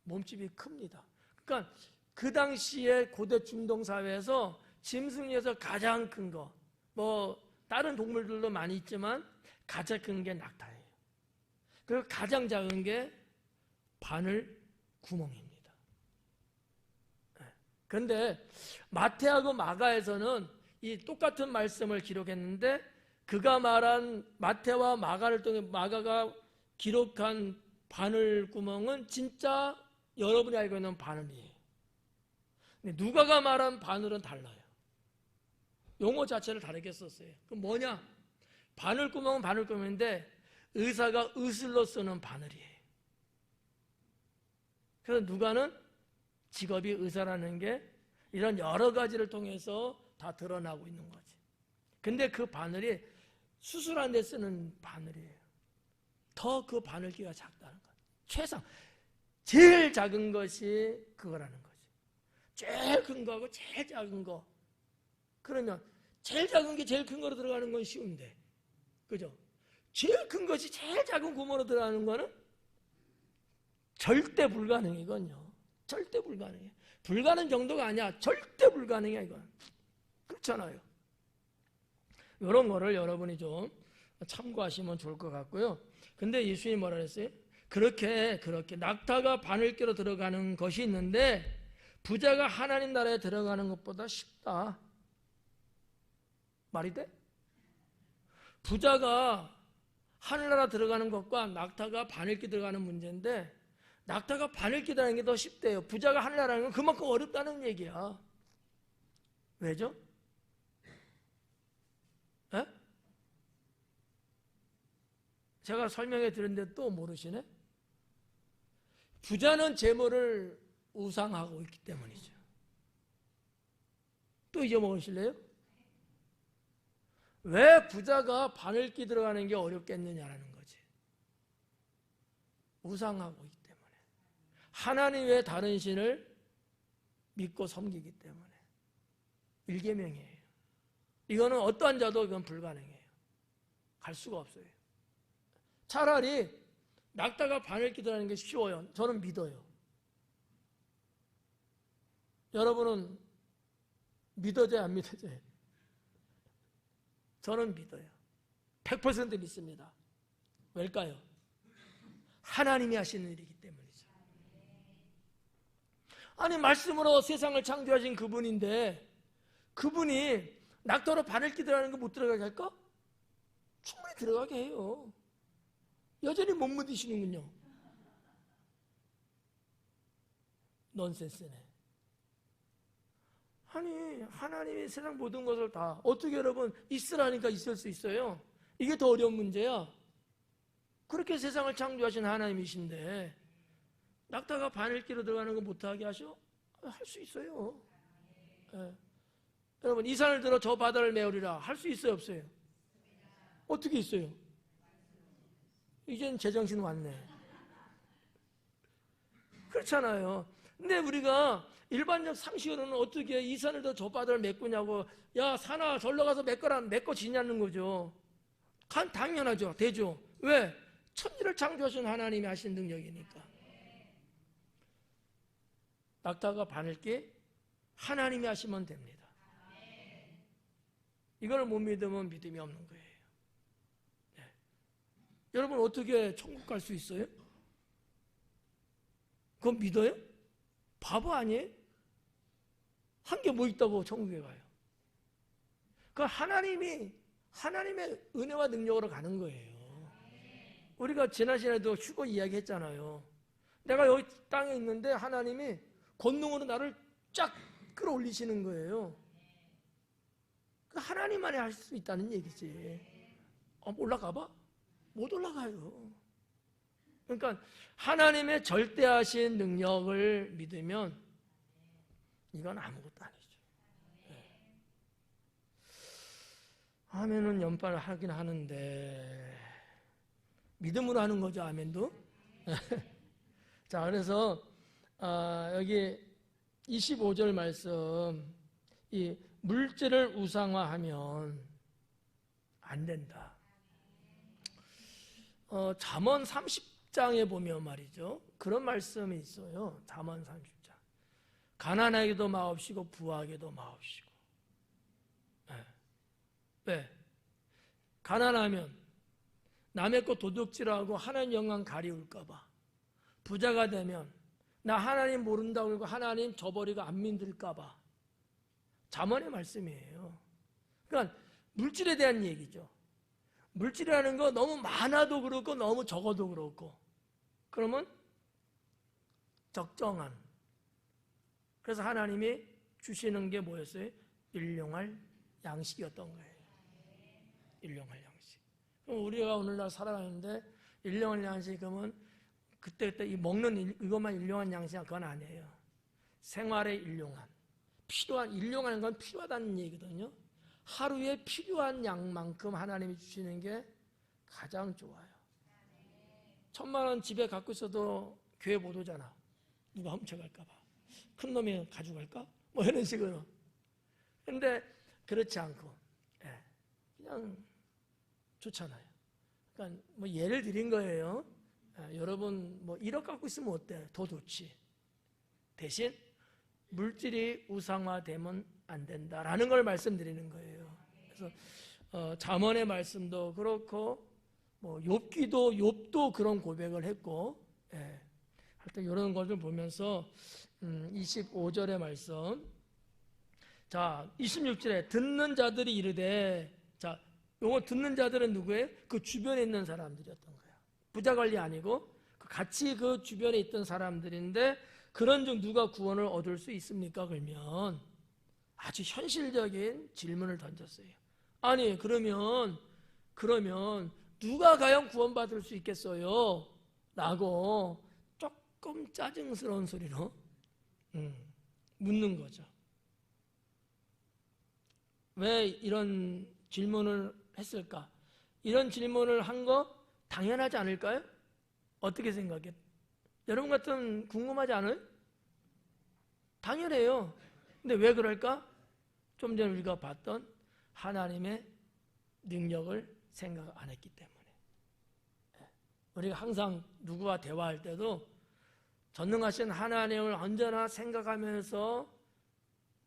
몸집이 큽니다. 그러니까 그 당시에 고대 중동 사회에서 짐승 중에서 가장 큰 거, 뭐 다른 동물들도 많이 있지만 가장 큰 게 낙타예요. 그리고 가장 작은 게 바늘 구멍입니다. 그런데 마태하고 마가에서는 이 똑같은 말씀을 기록했는데 그가 말한 마태와 마가를 통해 마가가 기록한 바늘 구멍은 진짜 여러분이 알고 있는 바늘이에요. 근데 누가가 말한 바늘은 달라요. 용어 자체를 다르게 썼어요. 그럼 뭐냐? 바늘구멍은 바늘구멍인데 의사가 의술로 쓰는 바늘이에요. 그래서 누가는 직업이 의사라는 게 이런 여러 가지를 통해서 다 드러나고 있는 거지. 근데 그 바늘이 수술하는 데 쓰는 바늘이에요. 더 그 바늘기가 작다는 거예요. 최상 제일 작은 것이 그거라는 거지. 제일 큰 거하고 제일 작은 거. 그러면 제일 작은 게 제일 큰 거로 들어가는 건 쉬운데, 그죠? 제일 큰 것이 제일 작은 구멍으로 들어가는 거는 절대 불가능이거든요. 절대 불가능해. 불가능 정도가 아니야. 절대 불가능이야, 이건. 그렇잖아요. 이런 거를 여러분이 좀 참고하시면 좋을 것 같고요. 근데 예수님이 뭐라 그랬어요? 그렇게 낙타가 바늘기로 들어가는 것이 있는데 부자가 하나님 나라에 들어가는 것보다 쉽다. 말이 돼? 부자가 하늘나라 들어가는 것과 낙타가 바늘기 들어가는 문제인데 낙타가 바늘기 들어가는 게 더 쉽대요. 부자가 하늘나라는 건 그만큼 어렵다는 얘기야. 왜죠? 에? 제가 설명해 드렸는데 또 모르시네? 부자는 재물을 우상하고 있기 때문이죠. 또 잊어먹으실래요? 왜 부자가 바늘기 들어가는 게 어렵겠느냐라는 거지. 우상하고 있기 때문에. 하나님 외에 다른 신을 믿고 섬기기 때문에. 일계명이에요. 이거는 어떠한 자도 이건 불가능해요. 갈 수가 없어요. 차라리 낙타가 바늘기 들어가는 게 쉬워요. 저는 믿어요. 여러분은 믿어져요, 안 믿어져요? 저는 믿어요. 100% 믿습니다. 왜일까요? 하나님이 하시는 일이기 때문이죠. 아니, 말씀으로 세상을 창조하신 그분인데 그분이 낙타로 바늘기 들어가는 거 못 들어가게 할까? 충분히 들어가게 해요. 여전히 못 믿으시는군요. 넌센스네. 아니, 하나님이 세상 모든 것을 다 어떻게 여러분 있으라니까 있을 수 있어요? 이게 더 어려운 문제야. 그렇게 세상을 창조하신 하나님이신데 낙타가 바늘기로 들어가는 거 못하게 하셔? 할 수 있어요. 네. 여러분, 이 산을 들어 저 바다를 메우리라 할 수 있어요, 없어요? 어떻게 있어요? 이젠 제정신 왔네. 그렇잖아요. 근데 우리가 일반적 상식으로는 어떻게 이 산을 더 저 바다를 메꾸냐고, 야, 산아 절로 가서 메꿔라, 메꿔지냐는 거죠. 당연하죠. 되죠. 왜? 천지를 창조하신 하나님이 하신 능력이니까. 낙타가 바늘기 하나님이 하시면 됩니다. 이걸 못 믿으면 믿음이 없는 거예요. 네. 여러분 어떻게 천국 갈 수 있어요? 그건 믿어요? 바보 아니에요? 한 게 뭐 있다고 천국에 가요? 그 하나님의 은혜와 능력으로 가는 거예요. 우리가 지난 시간에도 휴거 이야기했잖아요. 내가 여기 땅에 있는데 하나님이 권능으로 나를 쫙 끌어올리시는 거예요. 그 하나님만이 할 수 있다는 얘기지. 올라가봐? 못 올라가요. 그러니까 하나님의 절대하신 능력을 믿으면 이건 아무것도 아니죠. 네. 아멘은 연발을 하긴 하는데 믿음으로 하는 거죠, 아멘도. 자, 그래서 여기 25절 말씀, 이 물질을 우상화하면 안 된다. 잠언 30장에 보면 말이죠, 그런 말씀이 있어요. 잠언 30장. 가난하게도 마옵시고 부하게도 마옵시고. 왜? 가난하면 남의 것 도둑질하고 하나님 영광 가리울까 봐. 부자가 되면 나 하나님 모른다고 그러고 하나님 저버리고 안 믿을까 봐. 잠언의 말씀이에요. 그러니까 물질에 대한 얘기죠. 물질이라는 거 너무 많아도 그렇고 너무 적어도 그렇고. 그러면 적정한. 그래서 하나님이 주시는 게 뭐였어요? 일용할 양식이었던 거예요. 일용할 양식. 그럼 우리가 오늘날 살아가는데 일용할 양식 그러면 그때 이 먹는 이것만 일용한 양식 그건 아니에요. 생활에 일용한. 필요한, 일용하는 건 필요하다는 얘기거든요. 하루에 필요한 양만큼 하나님이 주시는 게 가장 좋아요. 1,000만 원 집에 갖고 있어도 교회 못 오잖아. 누가 훔쳐갈까 봐. 큰 놈이 가져갈까? 뭐 이런 식으로. 근데 그렇지 않고 그냥 좋잖아요. 그러니까 뭐 예를 드린 거예요. 여러분 뭐 1억 갖고 있으면 어때? 더 좋지. 대신 물질이 우상화되면 안 된다라는 걸 말씀드리는 거예요. 그래서 잠언의 말씀도 그렇고 뭐 욥도 그런 고백을 했고, 하여튼 이런 걸 좀 보면서 25절의 말씀. 자, 26절에 듣는 자들이 이르되, 자, 요거 듣는 자들은 누구예요? 그 주변에 있는 사람들이었던 거예요. 부자 관리 아니고 같이 그 주변에 있던 사람들인데, 그런즉 누가 구원을 얻을 수 있습니까? 그러면 아주 현실적인 질문을 던졌어요. 아니 그러면 누가 과연 구원받을 수 있겠어요? 라고 조금 짜증스러운 소리로 묻는 거죠. 왜 이런 질문을 했을까? 이런 질문을 한 거 당연하지 않을까요? 어떻게 생각해요? 여러분 같으면 궁금하지 않아요? 당연해요. 근데 왜 그럴까? 좀 전에 우리가 봤던 하나님의 능력을 생각 안 했기 때문에. 우리가 항상 누구와 대화할 때도 전능하신 하나님을 언제나 생각하면서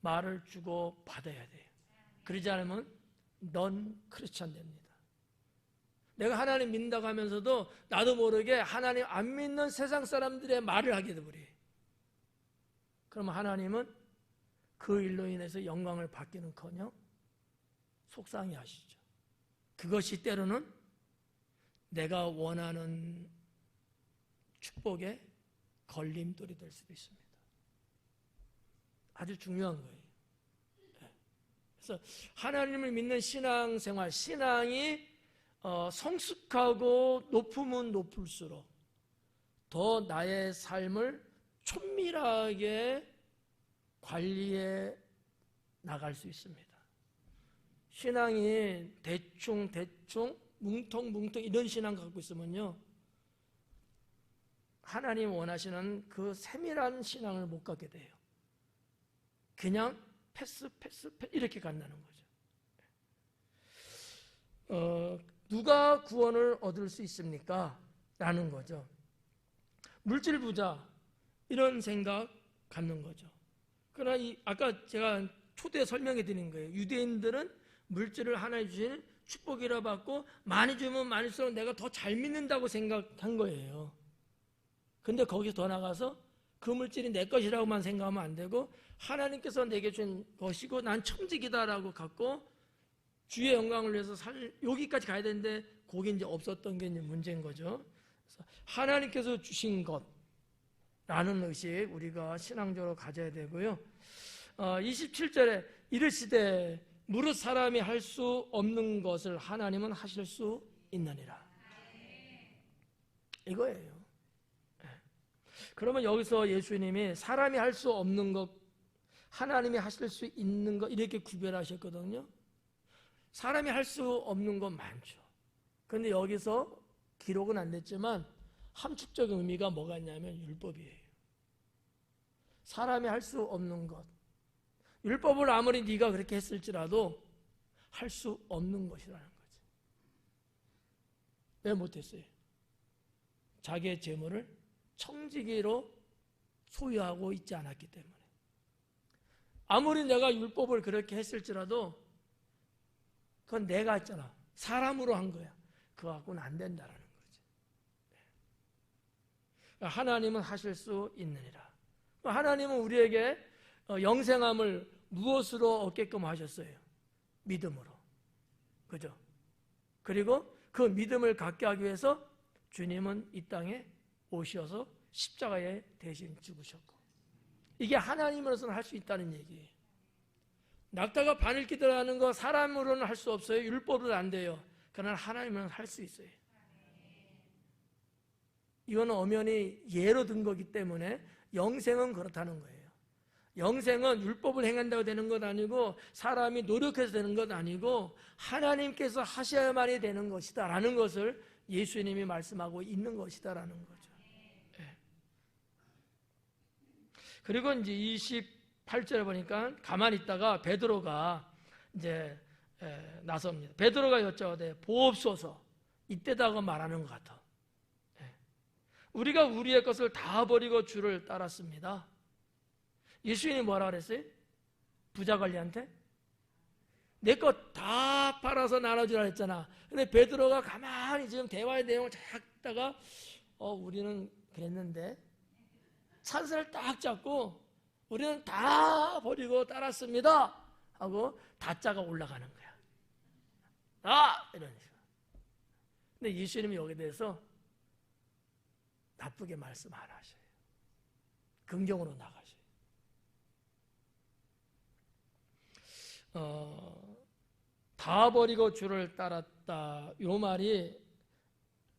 말을 주고 받아야 돼요. 그러지 않으면 넌 크리스찬 됩니다. 내가 하나님 믿는다고 하면서도 나도 모르게 하나님 안 믿는 세상 사람들의 말을 하게 돼버려요. 그럼 하나님은 그 일로 인해서 영광을 받기는커녕 속상해 하시죠. 그것이 때로는 내가 원하는 축복의 걸림돌이 될 수도 있습니다. 아주 중요한 거예요. 그래서 하나님을 믿는 신앙생활, 신앙이 성숙하고 높으면 높을수록 더 나의 삶을 촌밀하게 관리해 나갈 수 있습니다. 신앙이 대충 뭉텅뭉텅 이런 신앙 갖고 있으면요, 하나님 원하시는 그 세밀한 신앙을 못 갖게 돼요. 그냥 패스 이렇게 간다는 거죠. 누가 구원을 얻을 수 있습니까? 라는 거죠. 물질 부자 이런 생각 갖는 거죠. 그러나 아까 제가 초대 설명해 드린 거예요. 유대인들은 물질을 하나님 주신 축복이라 받고 많이 주면 많을수록 내가 더 잘 믿는다고 생각한 거예요. 근데 거기서 더 나가서 그 물질이 내 것이라고만 생각하면 안 되고 하나님께서 내게 준 것이고 난 천직이다라고 갖고 주의 영광을 위해서 여기까지 가야 되는데 거기 이제 없었던 게 이제 문제인 거죠. 그래서 하나님께서 주신 것라는 의식 우리가 신앙적으로 가져야 되고요. 27절에 이르시되 무릇 사람이 할 수 없는 것을 하나님은 하실 수 있느니라. 이거예요. 그러면 여기서 예수님이 사람이 할 수 없는 것, 하나님이 하실 수 있는 것 이렇게 구별하셨거든요. 사람이 할 수 없는 건 많죠. 그런데 여기서 기록은 안 됐지만 함축적인 의미가 뭐가 있냐면 율법이에요. 사람이 할 수 없는 것. 율법을 아무리 네가 그렇게 했을지라도 할 수 없는 것이라는 거지. 왜 못했어요? 자기의 재물을 청지기로 소유하고 있지 않았기 때문에. 아무리 내가 율법을 그렇게 했을지라도 그건 내가 했잖아. 사람으로 한 거야. 그거 갖고는 안 된다라는 거지. 하나님은 하실 수 있느니라. 하나님은 우리에게 영생함을 무엇으로 얻게끔 하셨어요? 믿음으로. 그죠? 그리고 그 믿음을 갖게 하기 위해서 주님은 이 땅에 오셔서 십자가에 대신 죽으셨고, 이게 하나님으로서는 할 수 있다는 얘기예요. 낙타가 바늘기 들어가는 거 사람으로는 할 수 없어요. 율법으로는 안 돼요. 그러나 하나님은 할 수 있어요. 이거는 엄연히 예로 든 거기 때문에 영생은 그렇다는 거예요. 영생은 율법을 행한다고 되는 것 아니고 사람이 노력해서 되는 것 아니고 하나님께서 하셔야만이 되는 것이다 라는 것을 예수님이 말씀하고 있는 것이다 라는 거죠. 네. 그리고 이제 28절에 보니까 가만히 있다가 베드로가 이제 나섭니다. 베드로가 여쭤오되 보옵소서, 이때다고 말하는 것 같아. 우리가 우리의 것을 다 버리고 주를 따랐습니다. 예수님이 뭐라 그랬어요? 부자관리한테? 내 것 다 팔아서 나눠주라 했잖아. 근데 베드로가 가만히 지금 대화의 내용을 쫙 듣다가 우리는 그랬는데 찬스를 딱 잡고 우리는 다 버리고 따랐습니다 하고 다짜가 올라가는 거야. 이런 식으로. 근데 예수님이 여기에 대해서 나쁘게 말씀 안 하셔요. 긍정으로 나가셔요. 다 버리고 주를 따랐다. 이 말이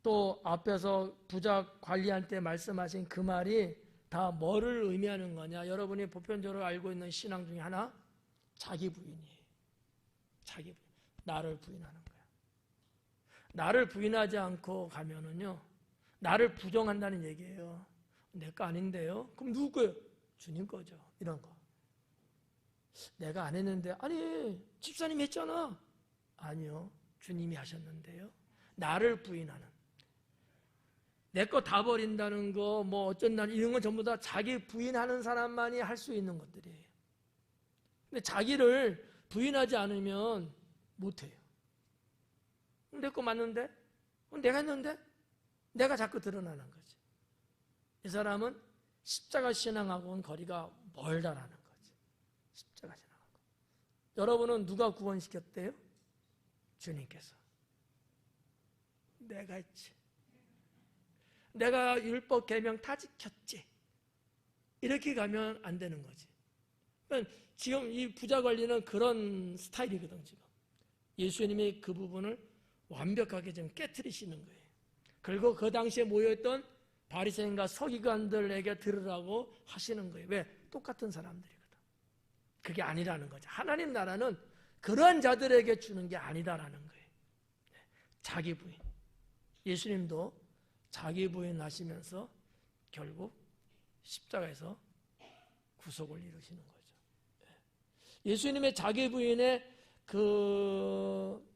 또 앞에서 부자 관리한테 말씀하신 그 말이 다 뭐를 의미하는 거냐? 여러분이 보편적으로 알고 있는 신앙 중에 하나, 자기 부인이에요. 자기 부인. 나를 부인하는 거야. 나를 부인하지 않고 가면은요, 나를 부정한다는 얘기예요. 내 거 아닌데요? 그럼 누구 거예요? 주님 거죠. 이런 거. 내가 안 했는데, 아니 집사님이 했잖아. 아니요, 주님이 하셨는데요. 나를 부인하는, 내 거 다 버린다는 거, 뭐 어쩐다, 이런 건 전부 다 자기 부인하는 사람만이 할 수 있는 것들이에요. 근데 자기를 부인하지 않으면 못해요. 내 거 맞는데? 내가 했는데? 내가 자꾸 드러나는 거지. 이 사람은 십자가 신앙하고는 거리가 멀다라는 거지. 십자가 신앙하고. 여러분은 누가 구원시켰대요? 주님께서. 내가 했지. 내가 율법 계명 다 지켰지. 이렇게 가면 안 되는 거지. 그러니까 지금 이 부자 관리는 그런 스타일이거든. 지금 예수님이 그 부분을 완벽하게 지금 깨트리시는 거예요. 그리고 그 당시에 모여있던 바리새인과 서기관들에게 들으라고 하시는 거예요. 왜? 똑같은 사람들이거든. 그게 아니라는 거죠. 하나님 나라는 그러한 자들에게 주는 게 아니다라는 거예요. 자기 부인. 예수님도 자기 부인 하시면서 결국 십자가에서 구속을 이루시는 거죠. 예수님의 자기 부인의 그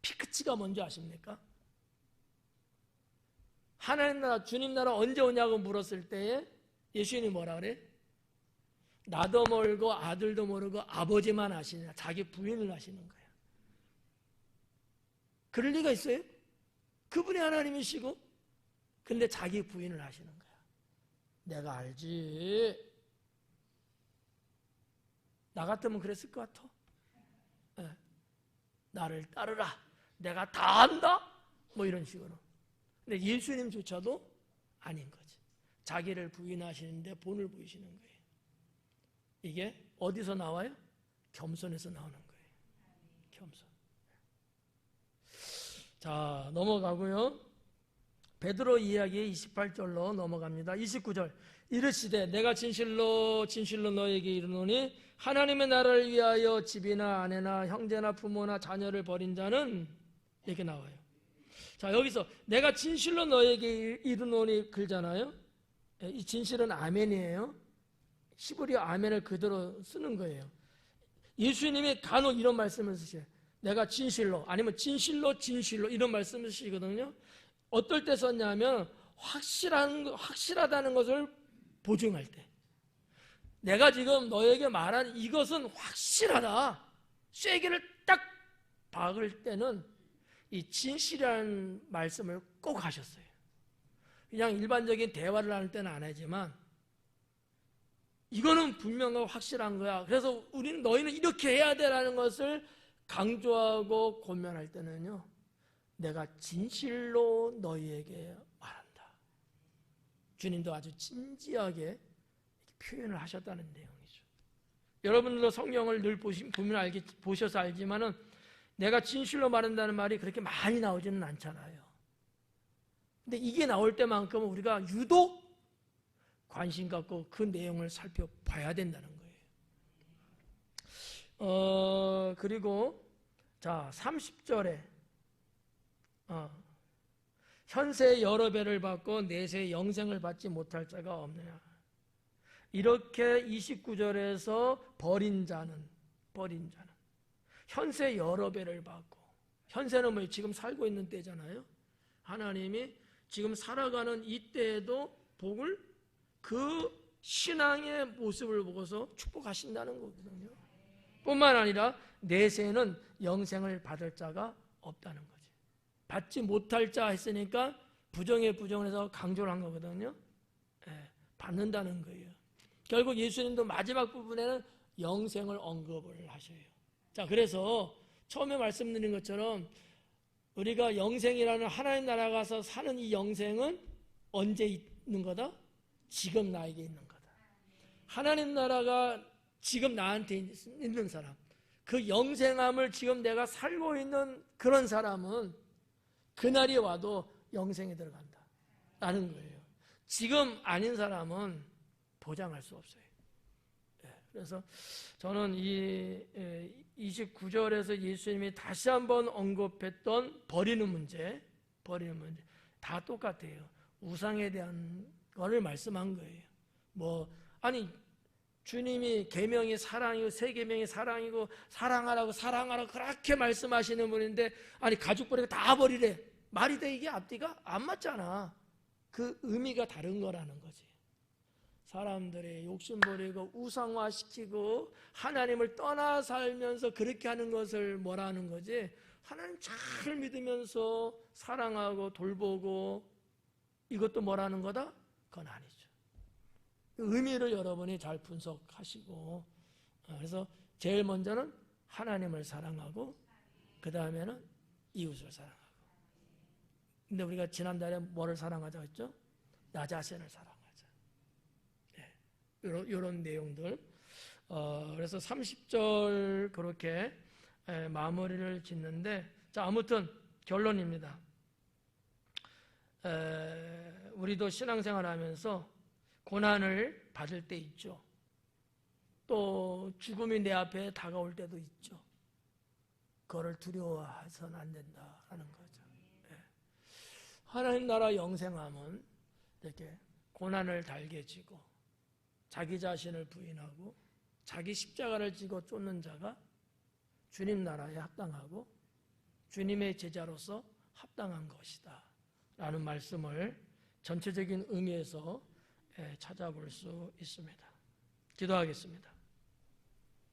피크치가 뭔지 아십니까? 하나님 나라, 주님 나라 언제 오냐고 물었을 때에 예수님이 뭐라 그래? 나도 모르고 아들도 모르고 아버지만 아시냐. 자기 부인을 아시는 거야. 그럴 리가 있어요? 그분이 하나님이시고 근데 자기 부인을 하시는 거야. 내가 알지. 나 같으면 그랬을 것 같아. 네. 나를 따르라. 내가 다 안다. 뭐 이런 식으로. 근데 예수님조차도 아닌 거지. 자기를 부인하시는데 본을 보이시는 거예요. 이게 어디서 나와요? 겸손에서 나오는 거예요. 겸손. 자, 넘어가고요. 베드로 이야기 28절로 넘어갑니다. 29절. 이르시되 내가 진실로 너에게 이르노니 하나님의 나라를 위하여 집이나 아내나 형제나 부모나 자녀를 버린 자는 이렇게 나와요. 자, 여기서 내가 진실로 너에게 이르노니 글잖아요. 이 진실은 아멘이에요. 히브리어 아멘을 그대로 쓰는 거예요. 예수님이 간혹 이런 말씀을 쓰셔요. 내가 진실로, 아니면 진실로 이런 말씀을 쓰시거든요. 어떨 때 썼냐면 확실하다는 것을 보증할 때, 내가 지금 너에게 말한 이것은 확실하다, 쐐기를 딱 박을 때는 이 진실이라는 말씀을 꼭 하셨어요. 그냥 일반적인 대화를 할 때는 안 하지만 이거는 분명하고 확실한 거야. 그래서 우리는 너희는 이렇게 해야 돼라는 것을 강조하고 권면할 때는요, 내가 진실로 너희에게 말한다. 주님도 아주 진지하게 표현을 하셨다는 내용이죠. 여러분들도 성경을 늘 보셔서 알지만은 내가 진실로 말한다는 말이 그렇게 많이 나오지는 않잖아요. 근데 이게 나올 때만큼은 우리가 유독 관심 갖고 그 내용을 살펴봐야 된다는 거예요. 그리고 자 30절에 현세의 여러 배를 받고 내세의 영생을 받지 못할 자가 없느냐. 이렇게 29절에서 버린 자는 현세 여러 배를 받고, 현세는 뭐 지금 살고 있는 때잖아요. 하나님이 지금 살아가는 이 때에도 복을 그 신앙의 모습을 보고서 축복하신다는 거거든요. 뿐만 아니라 내세는 영생을 받을 자가 없다는 거지. 받지 못할 자 했으니까 부정에 부정을 해서 강조를 한 거거든요. 받는다는 거예요. 결국 예수님도 마지막 부분에는 영생을 언급을 하셔요. 자, 그래서 처음에 말씀드린 것처럼 우리가 영생이라는 하나님 나라 가서 사는 이 영생은 언제 있는 거다? 지금 나에게 있는 거다. 하나님 나라가 지금 나한테 있는 사람, 그 영생함을 지금 내가 살고 있는 그런 사람은 그날이 와도 영생에 들어간다 라는 거예요. 지금 아닌 사람은 보장할 수 없어요. 그래서 저는 이 29절에서 예수님이 다시 한번 언급했던 버리는 문제 다 똑같아요. 우상에 대한 거를 말씀한 거예요. 아니 주님이 계명이 사랑이고 세 계명이 사랑이고 사랑하라고 그렇게 말씀하시는 분인데, 아니 가죽 버리고 다 버리래. 말이 돼? 이게 앞뒤가 안 맞잖아. 그 의미가 다른 거라는 거지. 사람들이 욕심 버리고 우상화시키고 하나님을 떠나 살면서 그렇게 하는 것을 뭐라 하는 거지? 하나님 잘 믿으면서 사랑하고 돌보고 이것도 뭐라는 거다? 그건 아니죠. 의미를 여러분이 잘 분석하시고, 그래서 제일 먼저는 하나님을 사랑하고 그 다음에는 이웃을 사랑하고. 근데 우리가 지난달에 뭐를 사랑하자고 했죠? 나 자신을 사랑하자. 이런 내용들. 그래서 30절 그렇게 마무리를 짓는데, 자, 아무튼 결론입니다. 우리도 신앙생활 하면서 고난을 받을 때 있죠. 또 죽음이 내 앞에 다가올 때도 있죠. 그거를 두려워해서는 안 된다라는 거죠. 하나님 나라 영생함은 이렇게 고난을 달게 지고 자기 자신을 부인하고 자기 십자가를 지고 쫓는 자가 주님 나라에 합당하고 주님의 제자로서 합당한 것이다 라는 말씀을 전체적인 의미에서 찾아볼 수 있습니다. 기도하겠습니다.